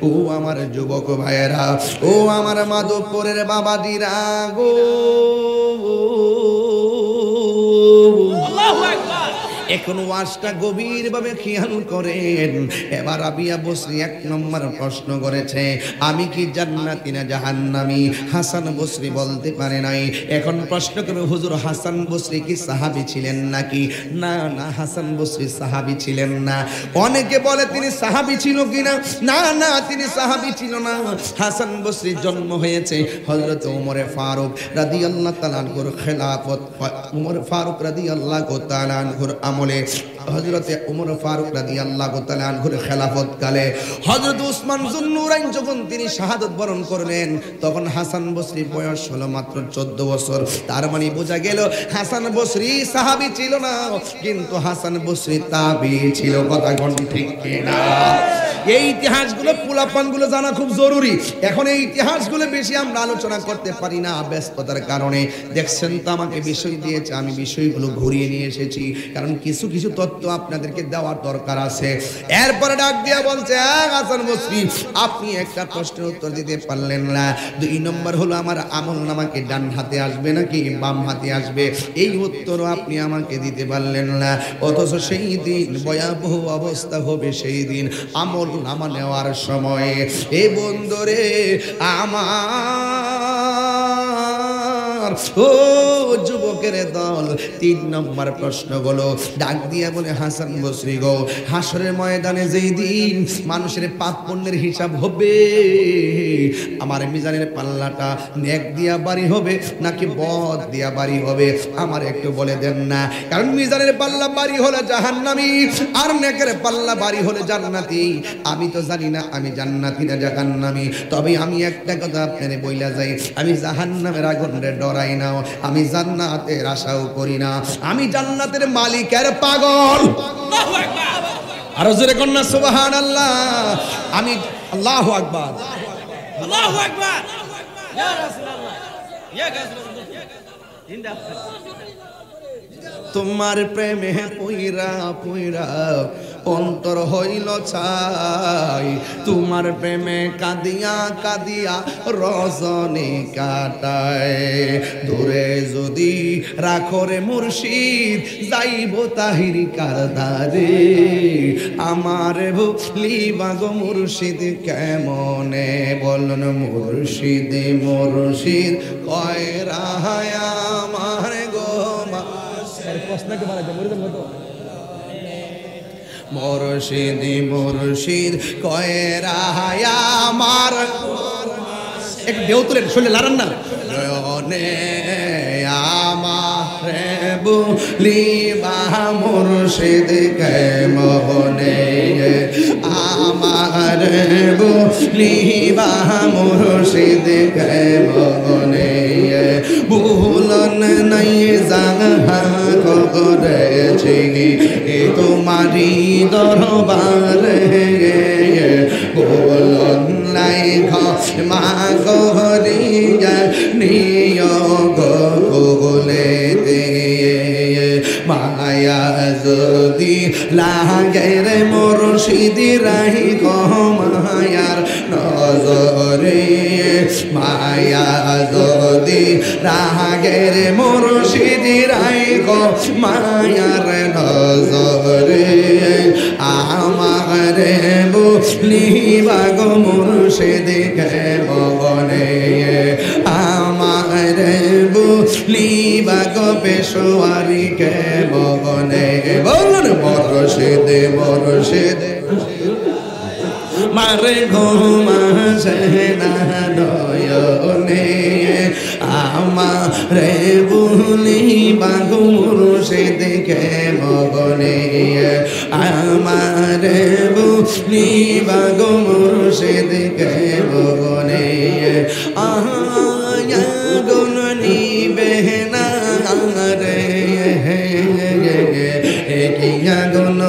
ও আমার যুবক ভাইয়েরা, ও আমার মাধবপুরের বাবাজিরা গো, এখন ওয়াজটা গভীর ভাবে খেয়াল করেন। এবার রাবিয়া বসরি 1 নম্বর প্রশ্ন করেছে, আমি কি জান্নাতি না জাহান্নামী? হাসান বসরি বলতে পারে নাই। এখন প্রশ্ন করে, হুজুর হাসান বসরি কি সাহাবী ছিলেন নাকি? না না, হাসান বসরি সাহাবী ছিলেন না। অনেকে বলে তিনি সাহাবী ছিল কিনা, না না, তিনি সাহাবী ছিল না। হাসান বসরির জন্ম হয়েছে হযরত ওমরে ফারুক রাদিয়াল্লাহু তাআলা আনহুর খেলাফত, ওমর ফারুক রাদিয়াল্লাহু তাআলা আনহুর আমলে, হযরতে ওমর ফারুক রাদিয়াল্লাহু তাআলা আনহুর খেলাফত কালে হযরত উসমান যুন্নুরাইন যখন তিনি শাহাদাত বরণ করলেন, তখন হাসান বসরির বয়স হলো মাত্র 14 বছর। তার মানে বোঝা গেল হাসান বসরি সাহাবী ছিল না, কিন্তু হাসান বসরি তাবী ছিল। কথা কোন ঠিক কিনা? এই ইতিহাসগুলো, পোলাপানগুলো জানা খুব জরুরি। এখন এই ইতিহাসগুলো বেশি আমরা আলোচনা করতে পারি না ব্যস্ততার কারণে। দেখছেন তো আমাকে বিষয় দিয়েছে, আমি বিষয়গুলো ঘুরিয়ে নিয়ে এসেছি, কারণ কিছু কিছু তথ্য আপনাদেরকে দেওয়ার দরকার আছে। এরপরে ডাক দিয়া বলছে, হাসান বসরি, আপনি একটা প্রশ্নের উত্তর দিতে পারলেন না। 2 নম্বর হলো, আমার আমল নামাকে ডান হাতে আসবে নাকি বাম হাতে আসবে, এই উত্তরও আপনি আমাকে দিতে পারলেন না। অথচ সেই দিন ভয়াবহ অবস্থা হবে, সেই দিন আমল নামা নেওয়ার সময়। এ বন্ধুরে আমার, ও যুবকের দল, 3 নম্বর প্রশ্নগুলো ডাক দিয়া বলে, হাসান বসরি গো, হাসরের ময়দানে যেই দিন মানুষের পাপ পুণ্যের হিসাব হবে, আমার মিজানের পাল্লাটা নেক দিয়া বাড়ি হবে নাকি বদ দিয়া বাড়ি হবে, আমার একটু বলে দেন না। কারণ মিজানের পাল্লা বাড়ি হলে জাহান্নামী, আর নেকের পাল্লা বাড়ি হলে জান্নাতি। আমি তো জানি না আমি জান্নাতি না জাহান্নামী, তবে আমি একটা কথা আপনারে বইলা যাই, আমি জাহান্নামের আগুনে ডরাই না, আমি জান্নাতের আশাও করি না, আমি জান্নাতের মালিকের পাগল। আল্লাহু আকবার, আরো জোরে কন্যা সুবহানাল্লাহ। আমি আল্লাহু আকবার, আল্লাহু আকবার, ইয়া রাসূলুল্লাহ, ইয়া রাসূলুল্লাহ। তোমার প্রেমে পইরা পইরা অন্তর হইল ছাই, তোমার প্রেমে কাঁদিয়া কাঁদিয়া রজনী কাটায়। দূরে যদি রাখো রে মুর্শিদ, যাইব তাহির কারদারে, আমার ভুলিবা গো মুর্শিদ কেমনে, বলন মুর্শিদ মুর্শিদ কয় রাহায় আমার গো মুর্শিদ মুর্শিদ কয় রাহায় আমার। এক ঢেউ তুলেন, শুনলে লারান না, আমারে বলিবা মুর্শিদ কেমনে, আমারে বলিবা মুর্শিদ কেমনে, ভুলন নাই জাহা করেছি তোমারি দরবারে, ভুলন নাই ক্ষমা করিয়া নিয়োগ বলে দে, মায়া যদি লাগে রে মুর্শিদি রাহি মায়ার নজরে মায়া যদি লাগে রে মুর্শিদি রাহি মায়ার নজরে আমারে বুঝলিবা গো মুর্শিদি কে বগনে আমারে বুঝলিবা গো পেশোয়ারি কে বগনে বলুন মুর্শিদে মুর্শিদে মারে ঘুমাসে না নয়নে আমারে বুঝলিবা গো মুর্শিদি কে বগনে আমারে বুঝলিবা গো মুর্শিদি কে বগনে আয়া গুণ নিবে না রে কিয়া গুণ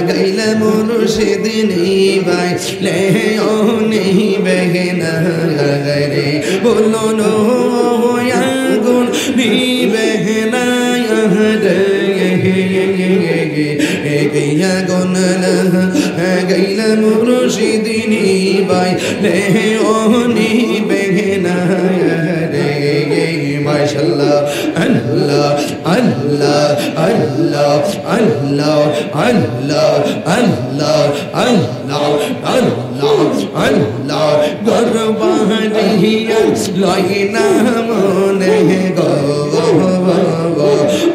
গাইলে মুর্শিদি নিবাই লে ও নিবে না রে বলো নো গুণ নিবে না রে কিয়া গুণ গাইলে মুর্শিদি নিবাই লে ও নিবে না রে মাশাআল্লাহ আল্লাহ আল্লাহ আল্লাহ আল্লাহ আল্লাহ আল্লাহ আল্লাহ আল্লাহ আল্লাহ গরবাড়িয়া লইনা মনে গো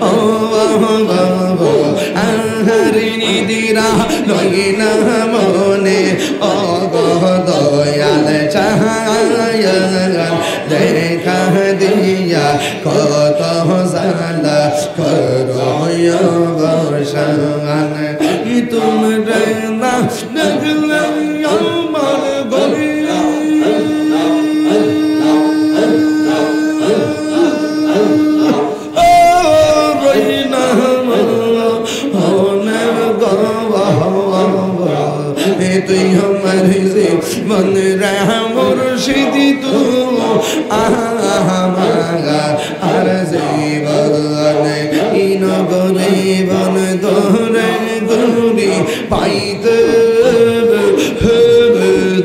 ও বাবা আহারিনি দিরা লইনা মনে ও গো দয়াল চাহায়া দেখা দিয়া কত জালা করো বসান তোমরা না দেখলে আমার গলি তুই আমার জীবন রা মুর্শিদি তু আমাগা আর জীবন ইন গরে বন দরে গুরি পাইতে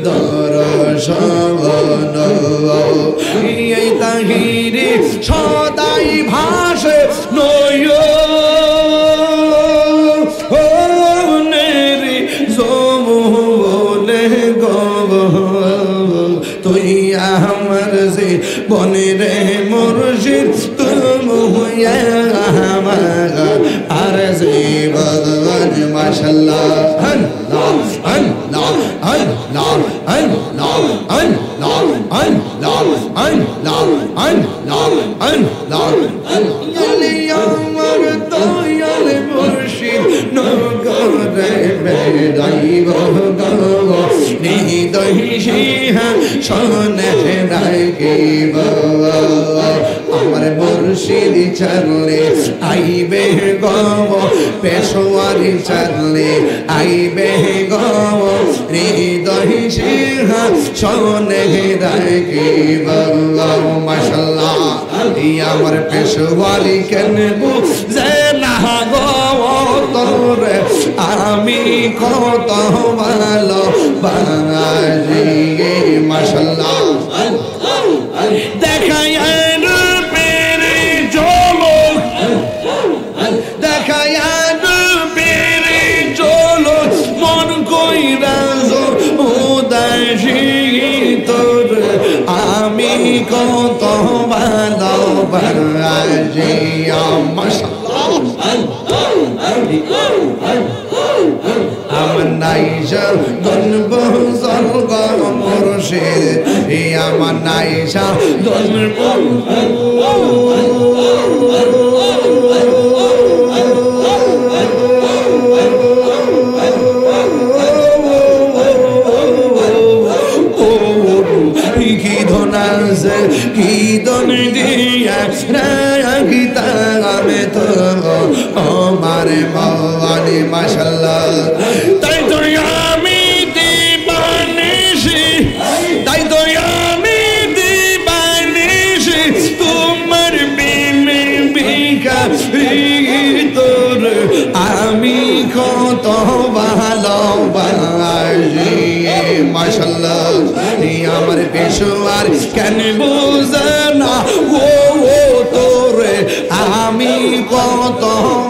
দর্শন এই তাহিরে সদাই ভাসে নয় তুই আমার সে বনে রে মুর্শিদ তুমি আমার আর সে ভগবান মাশাআল্লাহ আল্লাহ আল্লাহ আল্লাহ আল্লাহ আল্লাহ আল্লাহ আল্লাহ আল্লাহ আল্লাহ আমার দয়াল মুর্শিদ নগরে বেড়াইব গো নিদই সিহা শোনে রাখিব আমার মুর্শিদ চললে আইবে গো পেশোয়ারি চললে আইবে গো হৃদয় সিহা শোনে রাখিব মাশাআল্লাহ আমার পেশোয়ারি কেন বুঝে না গো তোরে আমি কত ভালো বাজি মাশাআল্লাহ দেখায় পেরে চলো দেখায় পেরে চলো মন কইরা উদাসী তোর আমি কত ভালো বাজি মাশাআল্লাহ আমার নাইশা গনব সর্গ মুর্শিদ আমার নাইশা গনব কি ধনাস কি দন দিয়া রাগিতা আমি তো আমার মাওয়ানি মাশাআল্লাহ তাই তো আমি দিবানিশি তাই তো আমি দিবানিশি তোমার বিনে বিকা তোর কত ভালোবাসি মাশাআল্লাহ আমার পেশোয়ার কেন বুঝে না ও তোরে আমি কত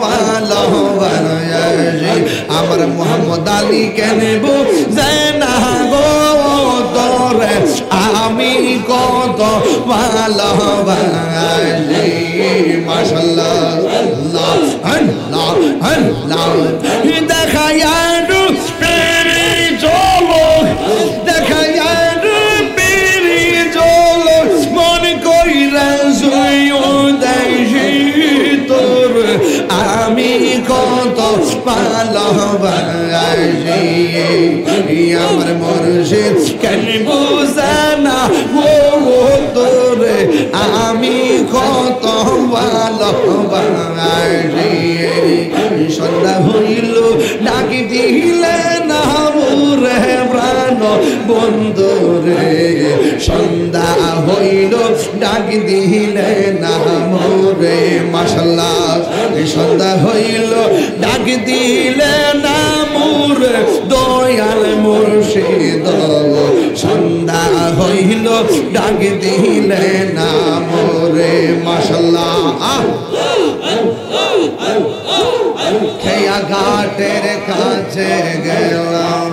ভালোবাসি আমার মোহাম্মদ আলী কেন বুঝে না গো তোরে আমি কত ভালোবাসি মাশাআল্লাহ আল্লাহ আল্লাহ আল্লাহ দেখায়া পেরি চলো দেখায়া পেরি চলো মন কইরা শুইও দেখি তোর আমি কত ভালোবাসি আমার মুর্শিদ কেন বুঝে না ও তোরে আমি কত ভালোবাসি সন্ধ্যা হইল ডাকি দিলে না মোরে প্রাণ বন্ধু রে সন্ধ্যা হইল ডাকি দিলে না মোরে মাশাআল্লাহ সন্ধ্যা হইল ডাকি দিলে না মোরে দয়াল মুর্শিদ সন্ধ্যা হইল ডাকি দিলে না মোরে মাশাআল্লাহ খেয়া ঘাটের কাছে গেলাম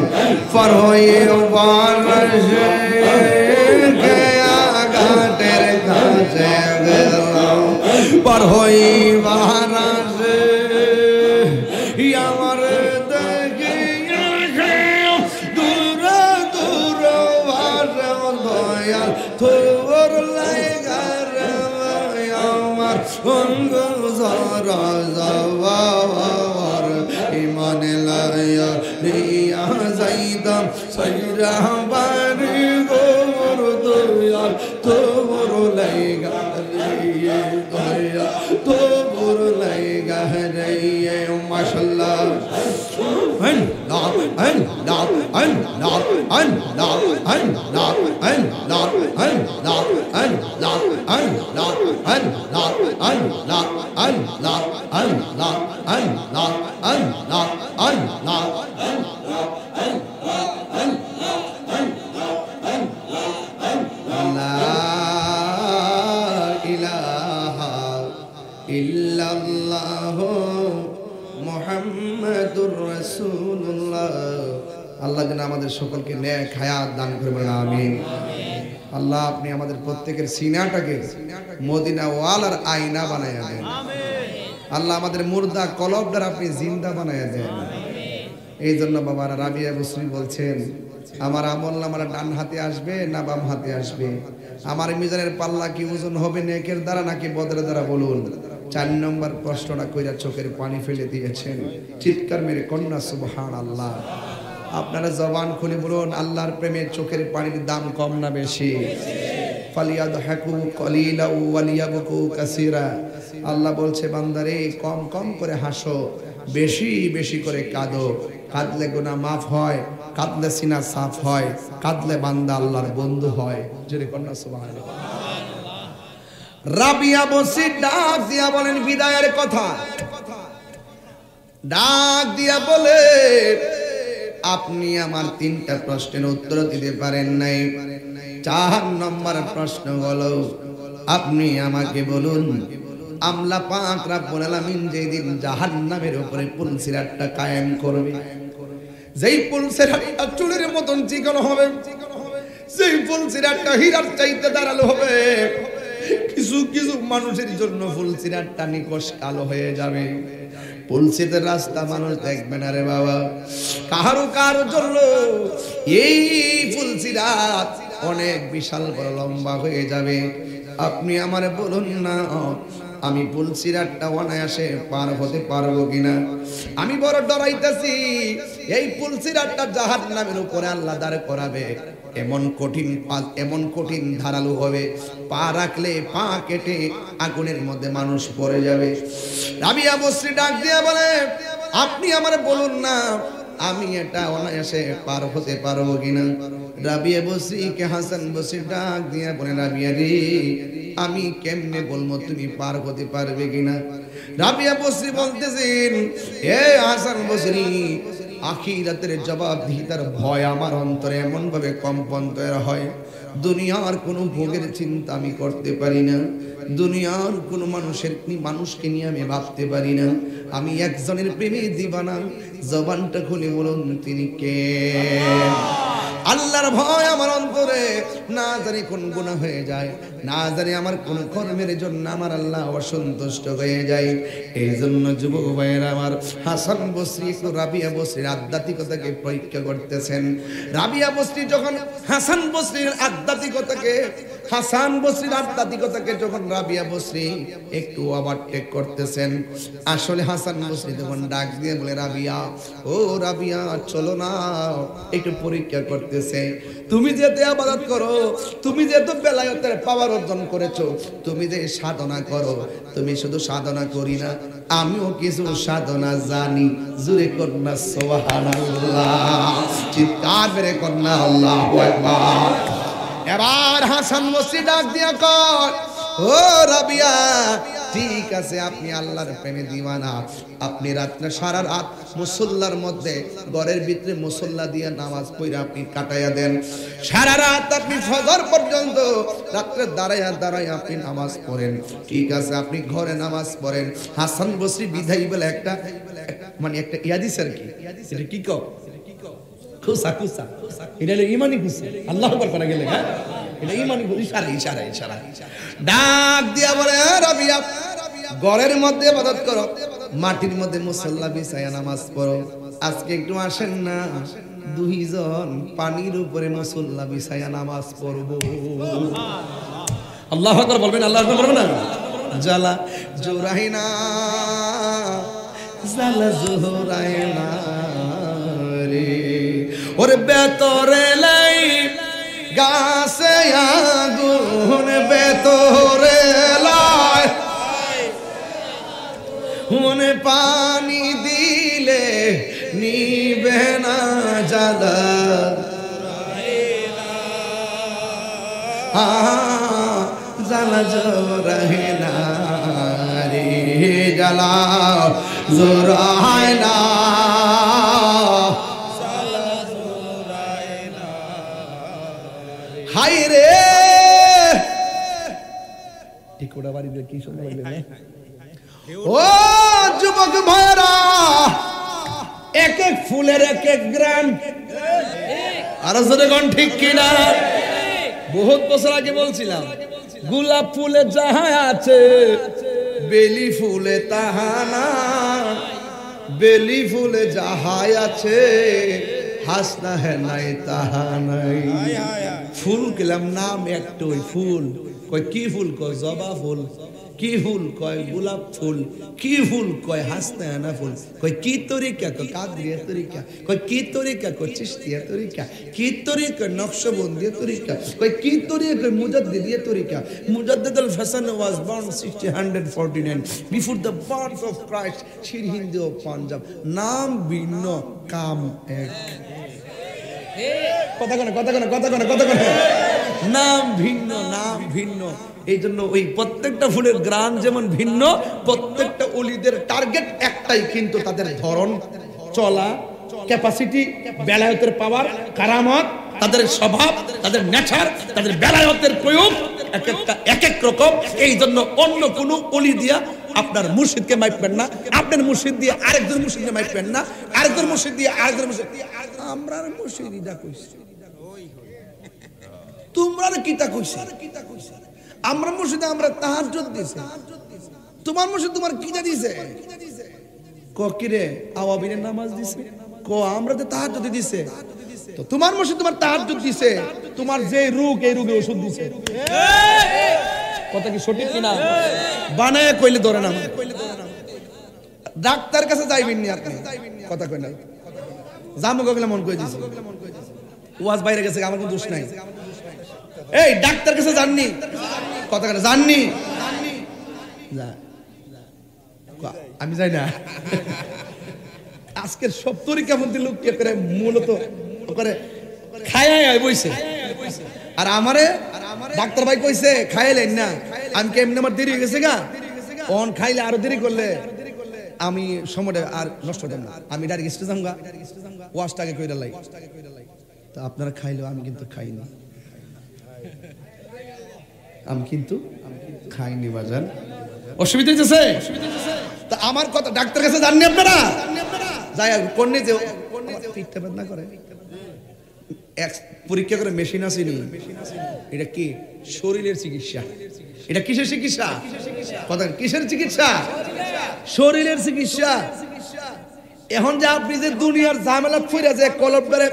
পার হয়ে বারসে খেয়া ঘাটের কাছে গেলাম পার হয়ে বারসে আমার দেখে দূর দূর বাসে দয়াল তোর লাগার আমার অঙ্গ সারা যাওয়ার ইমান লায়া রিয়া যাইদাম সাইরা বাড়ি গোর দয়াল তোর লাগা রে দয়া তোর লাগা রে মাশাআল্লাহ আল্লাহ আল্লাহ আল্লাহ আল্লাহ আল্লাহ আল্লাহ আল্লাহ আল্লাহ আল্লাহ আল্লাহ আল্লাহ আল্লাহ আল্লাহ আল্লাহ আল্লাহ আল্লাহ লা ইলাহা ইল্লাল্লাহ মুহাম্মাদুর রাসূলুল্লাহ আল্লাহ যেন আমাদের সকলকে নেক হায়াত দান করবেন আমিন আল্লাহ আপনি আমাদের প্রত্যেকের সিনাটাকে মদিনা ওয়ালার আয়না বানায়া দেন আল্লাহ আমাদের মুর্দা কলব দ্বারা আপনি জিন্দা বানায়া দেন এই জন্য বাবারা রাবিয়া বসরি বলছেন আমার আমল নামার ডান হাতে আসবে না বাম হাতে আসবে আমার মিজানের পাল্লা কি ওজন হবে নেকের দ্বারা নাকি বদরের দ্বারা বলুন 4 নম্বর প্রশ্নটা কইরা চোখের পানি ফেলে দিয়েছেন চিৎকার মেরে কন্যা সুবহানাল্লাহ আপনারা জবান খুলে বলুন আল্লাহর প্রেমে চোখের পানির দাম কম না বেশি ফালিয়াদহাকু কলিলা ওয়ালিয়াবকু কাসীরা আল্লাহ বলছে বান্দারে কম কম করে হাসো বেশি বেশি করে কাঁদো কাঁদলে গুনাহ maaf হয় কাঁদলে সিনা সাফ হয় কাঁদলে বান্দা আল্লাহর বন্ধু হয় জোরে কন্যা সুবহানাল্লাহ রাবিয়া বসি ডাক দিয়া বলেন বিদায়ের কথা ডাক দিয়া বলে আপনি আমার 3টা প্রশ্নের উত্তর দিতে পারেন নাই 4 নম্বর প্রশ্ন হলো আপনি আমাকে বলুন আমলা পাক রব্বুল আলামিন যেদিন জাহান্নামের উপরে পুলসিরাতটা কায়েম করবে যেই পুলসিরাতটা চুলের মতন চিকন হবে যেই পুলসিরাতটা হীরার চাইতে ধারালো হবে কিছু কিছু মানুষের জন্য পুলসিরাতটা নিকশ কালো হয়ে যাবে পুলসিরাতের রাস্তা মানুষ দেখবে না রে বাবা কারো কারো জন্য এই পুলসিরাত অনেক বিশাল বড় লম্বা হয়ে যাবে আপনি আমারে বলুন না আমি পুলসিরাতটা অনায়াসে পার হতে পারবো কিনা আমি বড় ডরাইতেছি এই পুলসিরাতটা জাহান্নামের উপরে আল্লাহ দাঁড় করাবে এমন কঠিন ধারালো হবে পা রাখলে পা কেটে আগুনের মধ্যে মানুষ পড়ে যাবে রাবিয়া বসরি ডাক দিয়া বলে আপনি আমারে বলুন না আমি এটা অনায়াসে পার হতে পারবো কিনা। রাবিয়া বসরিকে হাসান বসরি ডাক দিয়া বলে, রাবিয়া রে, আমি কেমনে বলবো তুমি পার হতে পারবে কিনা। রাবিয়া বসরি বলতেছেন, এ হাসান বসরি, আখিরাতের জবাবদিহিতার ভয় আমার অন্তরে এমন ভাবে কম্পন তৈরি হয়, দুনিয়ার কোনো ভোগের চিন্তা আমি করতে পারি না, দুনিয়ার কোনো মানুষকে নিয়ে আমি ভাবতে পারি না। আমি একজনের প্রেমে দিবানা, জবানটা খুলে বলুন তিনি কে। আল্লাহর ভয় আমার অন্তরে, না জানি কোন গুনাহ হয়ে যায়, না জানি আমার কোন কর্মের জন্য আমার আল্লাহ অসন্তুষ্ট হয়ে যায়। এই জন্য যুবক ভাইয়েরা আমার, হাসান বসরি একটু রাবিয়া বসরির আধ্যাত্মিকতাকে পরীক্ষা করতেছেন। রাবিয়া বসরি যখন হাসান বসরির আধ্যাত্মিকতাকে যখন রাবিয়া বসরি একটু ওভারটেক করতেছেন, আসলে হাসান বসরি তখন ডাক দিয়ে বলে, রাবিয়া, ও রাবিয়া, চলো না, একটু পরীক্ষা করতেছে। তুমি যে ইবাদত করো, তুমি যে তো বেলায়েতের পাওয়ার অর্জন করেছো, তুমি যে সাধনা করো, তুমি শুধু সাধনা করি না, আমিও কিছু সাধনা জানি। জোরে কন্যা সুবহানাল্লাহ, চিৎকার করে কন্যা আল্লাহু আকবার। এবার হাসান বসরি ডাক দিয়া কয়, ও রাবিয়া, ঠিক আছে, আপনি আল্লাহর প্রেমে দিওয়ানা, আপনি রাত্রে সারা রাত মুসল্লার মধ্যে ঘরের ভিতরে মুসল্লা দিয়ে নামাজ পড়ে আপনি কাটাইয়া দেন। সারা রাত আপনি ফজর পর্যন্ত রাত্রে দাঁড়াইয়া আপনি নামাজ পড়েন। ঠিক আছে, আপনি ঘরে নামাজ পড়েন। হাসান বসরি বিধাই বলে একটা ইয়াদিস আর কি, এটা কি কও, খুশা এটা হলো ইমানি খুশি। আল্লাহু আকবার করা গেলে, হ্যাঁ, এটা ইমানি খুশি। ইশারা ডাক দিয়া বলে, রাবিয়া, ঘরের মধ্যে ইবাদত করো, মাটির মধ্যে মুসল্লা বিছায়া নামাজ পড়ো। আজকে একটু আসেন না, দুইজন পানির উপরে মুসল্লা বিছায়া নামাজ পড়বো। আল্লাহু আকবার বলবেন, আল্লাহু আকবার বলবেন না। জালা জোরাইনা, জালা জোরাইনা রে, ওরে বেতরে লাই গাছে আগুন, বেতরে লাই মনে পানি দিলে নিবে না জ্বালা, জ্বালা জোরায় না রে, জ্বালা জোরায় না, হাই রে। ঠিক ওটা বাড়ি দিয়ে কি সুন্দর লাগবে। ও যুবক ভাইরা, এক এক ফুলের এক এক গ্রাম, আর জোরেগণ ঠিক কিনা। বহুত বছর আগে বলছিলাম, গোলাপ ফুলে যাহা আছে, বেলি ফুলে তাহা না, বেলি ফুলে যাহা আছে, হাসনা হে নাই তাহা নাই। ফুল গেলাম নাম একটাই, ফুল কয় কি ফুল, কয় জবা ফুল, কি ফুল কয় গোলাপ ফুল, কি ফুল কয় হাসনা হেনা ফুল, কয় কি তরিকা, কয় কাদরিয়া তরিকা, কয় কি তরিকা, কয় চিশতিয়া তরিকা, কি তরিকা, নকশবন্দিয়া তরিকা, কয় কি তরিকা, কয় মুজাদ্দিদিয়া তরিকা। মুজাদ্দিদ Al Hasan was born 1649 before the birth of Christ, Shir Hindu of Punjab. নাম ভিন্ন, কাম এক। কথা কোন নাম ভিন্ন। এই জন্য ওই প্রত্যেকটা ফুলের গ্রাম যেমন ভিন্ন, প্রত্যেকটা ওলিদের টার্গেট একটাই, কিন্তু তাদের ধরন চলা, ক্যাপাসিটি, বেলায়েতের পাওয়ার, কারামত, তাদের স্বভাব, তাদের নেচার, তাদের বেলায়েতের প্রয়োগ এক এক রকম। এই জন্য অন্য কোনো ওলি দিয়া আপনার মুর্শিদকে মাইপবেন না, আপনার মুর্শিদ দিয়ে আরেকজন মুর্শিদকে মাইপবেন না, আরেকজন মুর্শিদ দিয়ে আরেকজন মুর্শিদ। আমরা মুর্শিদা কইছি, তোমরা কিতা কইছি, আমরা মুর্শিদে আমরা তাহাজ্জুদ দিছি, তোমার মুর্শিদ তোমার কিতা দিছে, ক কি রে আওয়াবিনের নামাজ দিছে, ক আমরা তো তাহাজ্জুদ দিছে, তো তোমার মুর্শিদ তোমার তাহাজ্জুদ দিছে, তোমার যে রোগ এই রোগে ওষুধ দিছে। কথা কি সঠিক কিনা? বানায় কইলে ধরে না, ডাক্তার কাছে যাইবেন নি আপনি, কথা কই না, জামু গগলা মন কই দিছে, ওয়াজ বাইরে গেছে, আমার কোনো দোষ নাই। এই ডাক্তার কাছে যাননি, কথা কেন জাননি, আমি যাই না, আজকের সব তরিকাপন্থী লোক কে করে মূলত করে খায় বইছে। আর আমারে ডাক্তার ভাই কইছে খাইলেন না, আমি কেমনে আমার দেরি হয়ে গেছে গা, অন খাইলে আরো দেরি করলে আমি সময়টা আর নষ্ট হতাম না, আমি ডাইরেক্ট স্টেজ আমগা ওয়াশটাকে কইরা লাই। তো আপনারা খাইলো, আমি কিন্তু খাইনি, আমি কিন্তু খাইনি বাজান। অসুবিধা হচ্ছে? তা আমার কথা ডাক্তার কাছে জাননি আপনারা, যাই কোন যে পিঠটা বেদনা করে, পরীক্ষা করে মেশিন আসেনি, এটা কি শরীরের চিকিৎসা। এটা কিসের চিকিৎসা? কথা কিসের চিকিৎসা? শরীরের চিকিৎসা। এখন যে আপনি যে দুনিয়ার ঝামেলা ফিরে যে কলব করে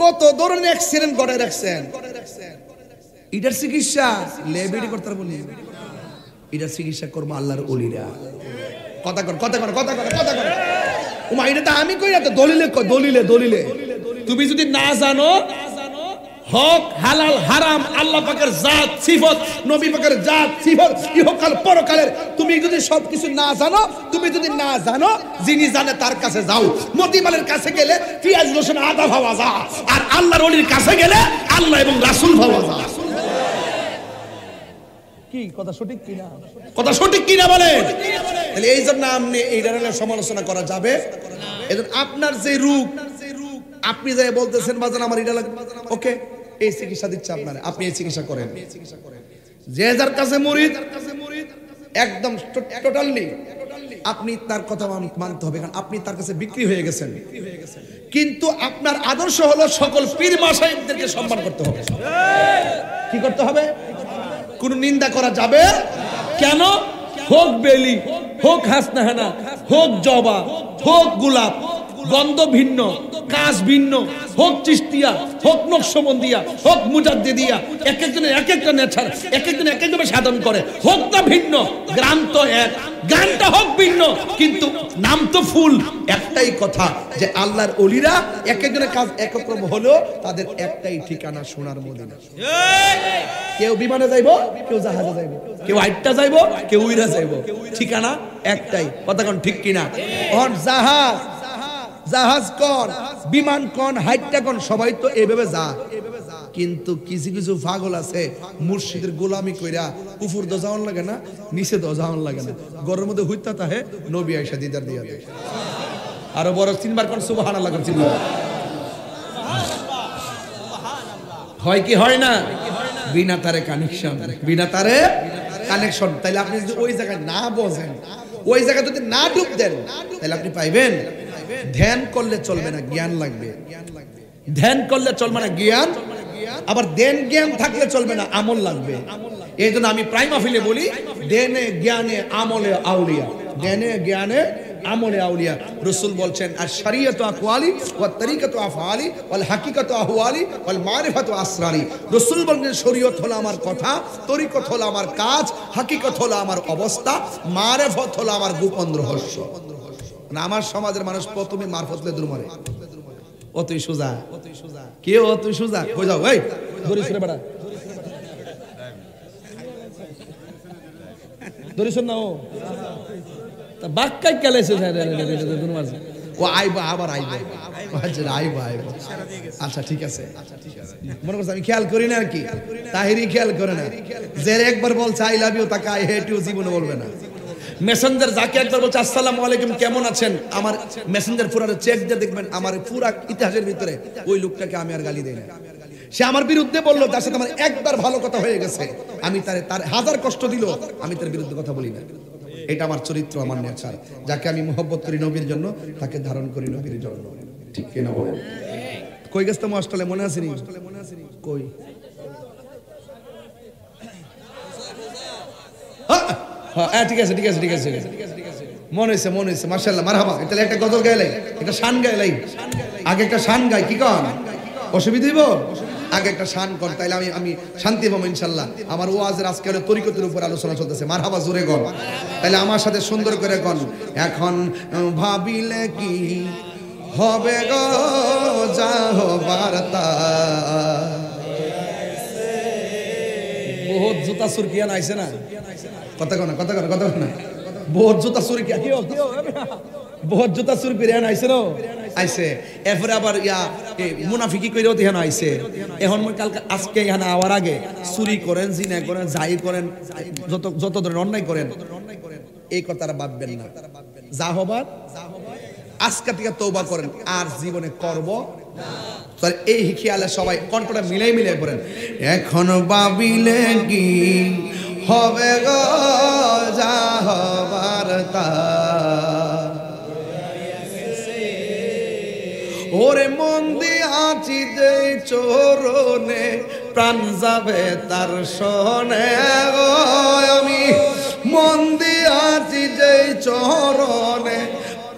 কত ধরনের অ্যাক্সিডেন্ট করে রাখছেন, এটার চিকিৎসা লেবিডি করতে বলি, এটার চিকিৎসা করবো আল্লাহর ওলিরা। কথা কর কথা কর কথা কর কথা কর। ওমা এটা তো আমি কই না, তো দলিলে দলিলে দলিলে। তুমি যদি না জানো হক হালাল হারাম, আল্লাহ পাকের জাত সিফত, নবী পাকের জাত সিফত, ইহকাল পরকালের তুমি যদি সবকিছু না জানো, তুমি যদি না জানো, যিনি জানে তার কাছে যাও। মতিমালের কাছে গেলে পিয়াজ রসুন আদা ভাবা যা, আর আল্লাহর ওলির কাছে গেলে আল্লাহ এবং রাসূল ভাবা যা। কি কথা সঠিক কিনা? কথা সঠিক কিনা বলেন? তাহলে এই জন্য আপনি এই ধরনের সমালোচনা করা যাবে। এজন্য আপনার যে রূপ, আপনি যাই বলতেছেন বাজান আমার এটা লাগবে, ওকে এই চিকিৎসা দিচ্ছে আপনারা, আপনি এই চিকিৎসা করেন। যে যার কাছে মুরিদ একদম টোটালি আপনি তার কথা মানতে হবে, কারণ আপনি তার কাছে বিক্রি হয়ে গেছেন। কিন্তু আপনার আদর্শ হলো সকল পীর মাশায়েখদেরকে সম্মান করতে হবে। কি করতে হবে? কোনো নিন্দা করা যাবে কেন? হোক বেলি, হোক হাসনাহানা, হোক জবা, হোক গোলাপ, গন্ধ ভিন্ন, কাজ ভিন্ন, হোক চিশতিয়া, হোক নকশবন্দিয়া, হোক মুজাদ্দিদিয়া, এক একজনের এক একটা নেচার, এক একজন এক একভাবে সাধন করে, হোক না ভিন্ন, গ্রাম তো এক, গানটা হোক ভিন্ন, কিন্তু নাম তো ফুল। একটাই কথা যে আল্লাহর ওলিরা এক একজনের কাজ একরকম হলেও তাদের একটাই ঠিকানা সোনার মদিনা। কেউ বিমানে যাইবো, কেউ জাহাজে যাইবো, কেউ আইটটা যাইবো, কেউ উইরা যাইবো, ঠিকানা একটাই। কথা কোন ঠিক কিনা? জাহাজ জাহাজ কোন, বিমান কোন, হাইটটা কোন, সবাই তো এইভাবে যা। কিন্তু কিছু কিছু পাগল আছে মুর্শিদের গোলামি কইরা উপর তো যাওয়ান লাগে না, নিচে তো যাওয়ান লাগে না, ঘরের মধ্যে হুইতা তাহে নবী আয়েশা দিদার দিয়া দেয়। আরো বড় তিনবার কোন সুবহানাল্লাহ কোন চিল্লা হয় কি হয় না? বিনা তারে কানেকশন, বিনা তারে কানেকশন। তাইলে আপনি যদি ওই জায়গায় না বসেন, ওই জায়গায় যদি না ডুব দেন, তাহলে আপনি পাইবেন। ধ্যান করলে চলবে না, জ্ঞান লাগবে। ধ্যান করলে চলবে না, জ্ঞান। আবার দেন জ্ঞান থাকলে চলবে না, আমল লাগবে। এই জন্য আমি প্রাইমা ফিলে বলি, দেনে জ্ঞানে আমলে আউলিয়া, দেনে জ্ঞানে আমলে আউলিয়া। রাসূল বলছেন আর শরীয়তু আকওয়ালি ওয়া তরিকাতু আফআলি ওয়াল হাকিকাতু আহওয়ালি ওয়াল মারিফাতু আসরারি। রাসূল বলেন শরীয়ত হলো আমার কথা, তরিকত হলো আমার কাজ, হাকিকত হলো আমার অবস্থা, মারিফত হলো আমার গোপন রহস্য। আমার সমাজের মানুষ প্রথমে মারফতলে দূর মারে, অতই সোজা, কেউ অতই সোজা কই যাও, এই ধরিস রে বেটা, ধরিস না, ও তা বাক্কাই কেলাইছে ও আইবা, আবার আইবা, আইবা আইবা। আচ্ছা ঠিক আছে, মনে করছে আমি খেয়াল করি না আর কি, তাহিরি খেয়াল করে না। যে একবার বলছে আই লাভ ইউ, তাকে আই হেট ইউ জীবনে বলবে না। মেসেঞ্জার যাকে একবার বলছে আসসালামু আলাইকুম কেমন আছেন, আমার মেসেঞ্জার পুরো চেক দিয়ে দেখবেন আমার পুরো ইতিহাসের ভিতরে ওই লোকটাকে আমি আর গালি দেই না। সে আমার বিরুদ্ধে বললো, তার সাথে আমার একবার ভালো কথা হয়ে গেছে, আমি তার হাজার কষ্ট দিল, আমি তার বিরুদ্ধে কথা বলি না। এটা আমার চরিত্র, আমার নেচার। যাকে আমি মহব্বত করি নবীর জন্য, তাকে ধারণ করি নবীর জন্য। ঠিক কিনা বলেন? কই গেছ তো অস্ট্রেলিয়া, মনে আছে নি? কই হ্যাঁ ঠিক আছে ঠিক আছে ঠিক আছে, মনে হয়েছে মনে হয়েছে, মাশাআল্লাহ মারহাবা। তাহলে একটা গজল গাইলাই, একটা শান গাইলাই, আগে একটা শান গাই, কি কন অসুবিধা হইব? আগে একটা শান কর, তাইলে আমি শান্তি পাবো ইনশাআল্লাহ। আমার ওয়াজের আজকে হলো তরিকতের উপর আলোচনা চলতেছে, মারহাবা জোরে গন। তাইলে আমার সাথে সুন্দর করে গন। এখন ভাবিলে কি হবে গো যা হবার তা, বহুত জুতা সুরকিয়ান আইছে না, কথা কনা কথা কনা কথা কনা, বহুত জুতা সুরকিয়া। বহুত জুতা চুরি করে আইছে না আইছে এরপরে আবার ইয়া মুনাফিকি কইরাও দেখানো আইছে এখন কালকে আজকে এখানে আওয়ার আগে চুরি করেন জিনা করেন যাই করেন যত ধরনের অন্যায় করেন এই কথাটা ভাববেন না যা হবার আজকে থেকে তওবা করেন আর জীবনে করব না এই খেয়ালে সবাই কণ্ঠটা মিলাই করেন এখন ভাবিলে কি হবে গো যা হবার তা ওরে মন দিয়াছি যে চরণে প্রাণ যাবে তার শোনে গো আমি মন দিয়াছি যে চরণে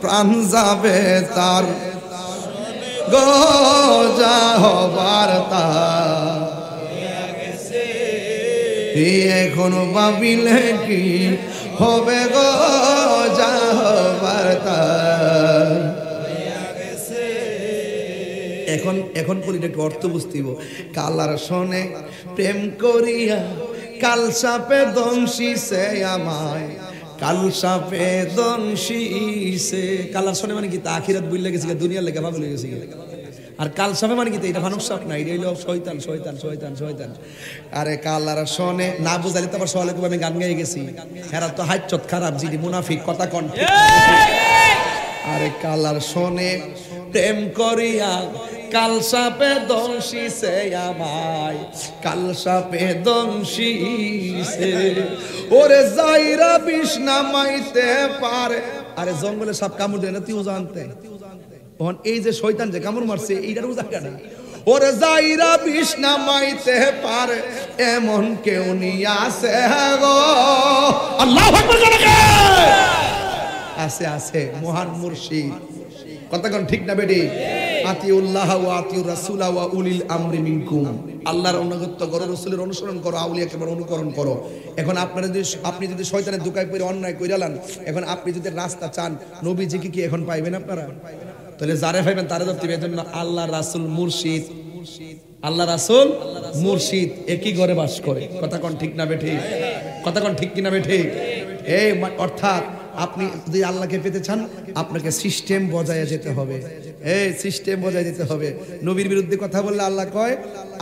প্রাণ যাবে তার গো যা হবার তা এখন ভাবিলে কি হবে গো যা হবার তা এখন পরিটাকে অর্থ বুঝতেইব কালার শোনে প্রেম করিয়া কাল সাপে দংশিছে আমায় কাল সাপে দংশিছে কালার শোনে মানে কি তা আখিরাত বুঝলে গেছে দুনিয়ার লেগে ভাবে গেছে আর কাল সাপে মানে কি এটা মানুষ সাপ না এটা হইলো শয়তান শয়তান শয়তান শয়তান আরে কালার শোনে না বুঝাইলে তো আবার সওয়ালে আমি গান গাই গেছি হেরা তো হাইচত খারাপ জিডি মুনাফিক কথা কন আরে কালার শোনে প্রেম করিয়া কাল সাপে দংশিছে আমায় কাল সাপে দংশিছে ওরে যাইরা বিষ নামাইতে পারে আরে জঙ্গলে সাপ কামড় দেয় না তুইও জানতে তখন এই যে শয়তান যে কামড় মারছে এইটার জায়গা না ওরে যাইরা বিষ নামাইতে পারে এমন কেউ নিয়ে আসে গো আল্লাহু আকবার আছে আছে মহান মুর্শিদ কথা কোন ঠিক না বেটি আতিউল্লাহ ওয়া আতিউর রাসূল ওয়া উলিল আমরি মিনকুম আল্লাহর অনুগত্য করো রাসূলের অনুসরণ করো আউলিয়া কেবল অনুকরণ করো এখন আপনি যদি শয়তানের দোকায় পড়ে অন্যায় কইরালেন এখন আপনি যদি রাস্তা চান নবীজিকে কি এখন পাইবেন আপনারা তাহলে যারে পাইবেন তারে ধরতে হবে এজন্য আল্লাহ রাসূল মুর্শিদ আল্লাহ রাসূল মুর্শিদ একই ঘরে বাস করে কথা কোন ঠিক না বেটি কথা কোন ঠিক কি না বেটি এই অর্থাৎ আপনি যদি আল্লাহকে পেতে চান আপনাকে সিস্টেম বজায় যেতে হবে এই সিস্টেম বজায় যেতে হবে নবীর বিরুদ্ধে কথা বললে আল্লাহ কয়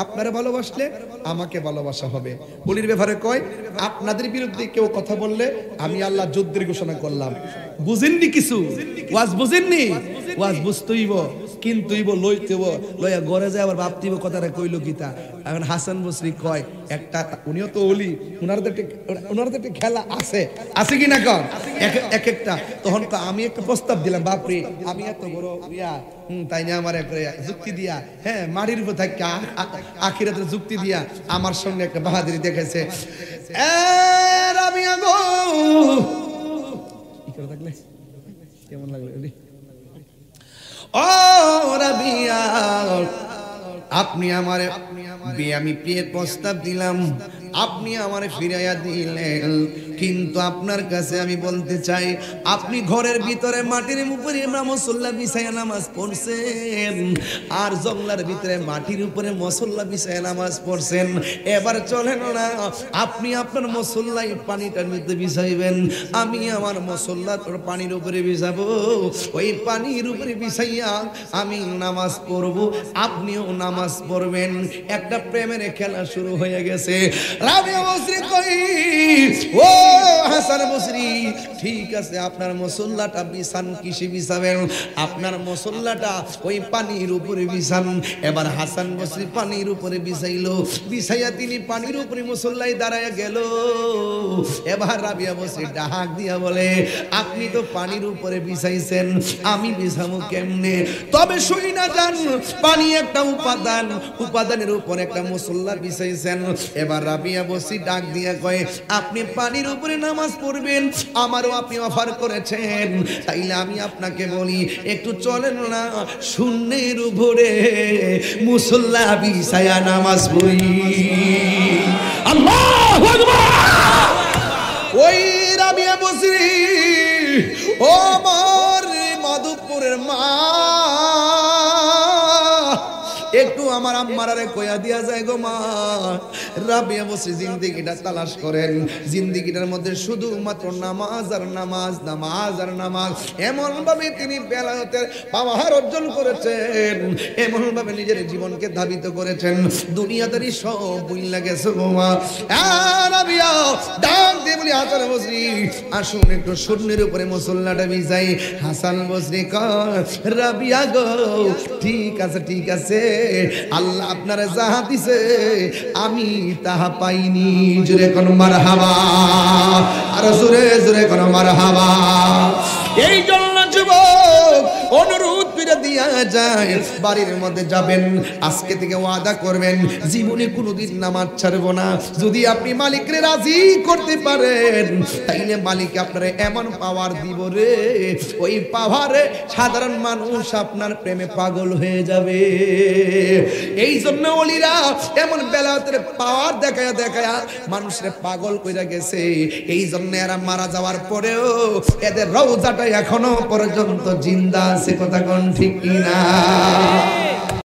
আপনারা ভালোবাসলে আমাকে ভালোবাসা হবে বলির ব্যাপারে কয় আপনাদের বিরুদ্ধে কেউ কথা বললে আমি আল্লাহ যুদ্ধের ঘোষণা করলাম বুঝেননি কিছু ওয়াজ বুঝেননি ওয়াজ বুঝতেইব কিন্তুইব লইতেইব লইয়া ঘরে যায় আবার ভাবতেইব কথাটা কইলো গীতা এখন হাসান বসরি কয় একটা উনিও তো ওলি উনারদের একটা খেলা আছে কি না কন এক একটা তখন আমি একটা প্রস্তাব দিলাম বাপরে আমি এত বড় ইয়া তাই না আমার একটা যুক্তি দিয়া হ্যাঁ মাটির উপর থাকি আখিরাতের যুক্তি দিয়া আমার সঙ্গে একটা বাহাদুরি দেখাইছে রাবিয়া গো কি করে থাকলে কেমন লাগলো ও রাবিয়া আপনি আমারে আমি প্রিয়ের প্রস্তাব দিলাম আপনি আমারে ফিরাইয়া দিলেন কিন্তু আপনার কাছে আমি বলতে চাই আপনি ঘরের ভিতরে মাটির উপরে মুসল্লা বিছায়া নামাজ পড়ছেন আর জঙ্গলার ভিতরে মাটির উপরে মুসল্লা বিছায়া নামাজ পড়ছেন এবার চলেন না আপনি আপনার মুসল্লাই পানিটার মধ্যে বিছাইবেন আমি আমার মুসল্লা পানির উপরে বিছাবো ওই পানির উপরে বিছাইয়া আমি নামাজ পড়ব আপনিও নামাজ পড়বেন একটা প্রেমের খেলা শুরু হয়ে গেছে রাবিয়া বসরি কই ও হাসান বসরি ঠিক আছে আপনার মুসল্লাটা বিছান কিসে বিছাবেন আপনার মুসল্লাটা ওই পানির উপরে বিছান এবার হাসান বসরি পানির উপরে বিছাইলো বিছাইয়া তিনি পানির উপরে মুসল্লায় দাঁড়ায় গেল এবার রাবিয়া বসরি ডাক দিয়া বলে আপনি তো পানির উপরে বিছাইছেন আমি বিছামু কেমনে তবে শুই না জান পানি একটা উপাদানের উপর একটা মুসল্লা বিছাইছেন এবার রাবিয়া বসরি ডাক দিয়া কয় আপনি পানির উপরে নামাজ পড়বেন আমারও আপনি অফার করেছেন তাইলে আমি আপনাকে বলি একটু চলেন না শূন্যের উপরে মুসল্লা বিছায়া নামাজ পড়ি আল্লাহু আকবার ওই রাবিয়া বসরি ও আমার মাধবপুরের মা একটু আমার আম্মারে কইয়া দিয়া যায় গো মা, রাবিয়া বসে জিন্দেগিটা তালাশ করেন, জিন্দেগিটার মধ্যে শুধুমাত্র নামাজ আর নামাজ, নামাজ আর নামাজ। এমন ভাবে তিনি বেলায়েতের পাওয়ার অর্জন করেছেন, এমন ভাবে নিজের জীবনকে ধাবিত করেছেন, দুনিয়াদারি সব ভুইলা গেছে গো মা। রাবিয়া ডাক দিয়ে বলি হাসান বসরি আসুন একটু শূন্যের উপরে মুসল্লাটা বিছাই। হাসান বসরি কয় রাবিয়া গো ঠিক আছে ঠিক আছে, আল্লাহ আপনারা যাহা দিছে আমি তাহা পাইনি। জোরে কোন মারহাবা, আর জোরে জোরে কোন মারহাবা। এই জন্য যুবক অনুরোধ করে দিয়া যায়, বাড়ির মধ্যে যাবেন, আজকে থেকে ওয়াদা করবেন জীবনে কোনোদিন নামাজ ছাড়বো না। যদি আপনি মালিকরে রাজি করতে পারেন তাইলে মালিক আপনারে এমন পাওয়ার দিব রে, ওই পাওয়ারে সাধারণ মানুষ আপনার প্রেমে পাগল হয়ে যাবে। এই জন্য ওলিরা এমন বেলায়েতের পাওয়ার দেখায়া দেখায়া মানুষের পাগল কইরা গেছে। এই জন্য এরা মারা যাওয়ার পরেও এদের রওজাটা এখনো পর্যন্ত জিন্দা আছে। কথা কোন ঠিক কিনা?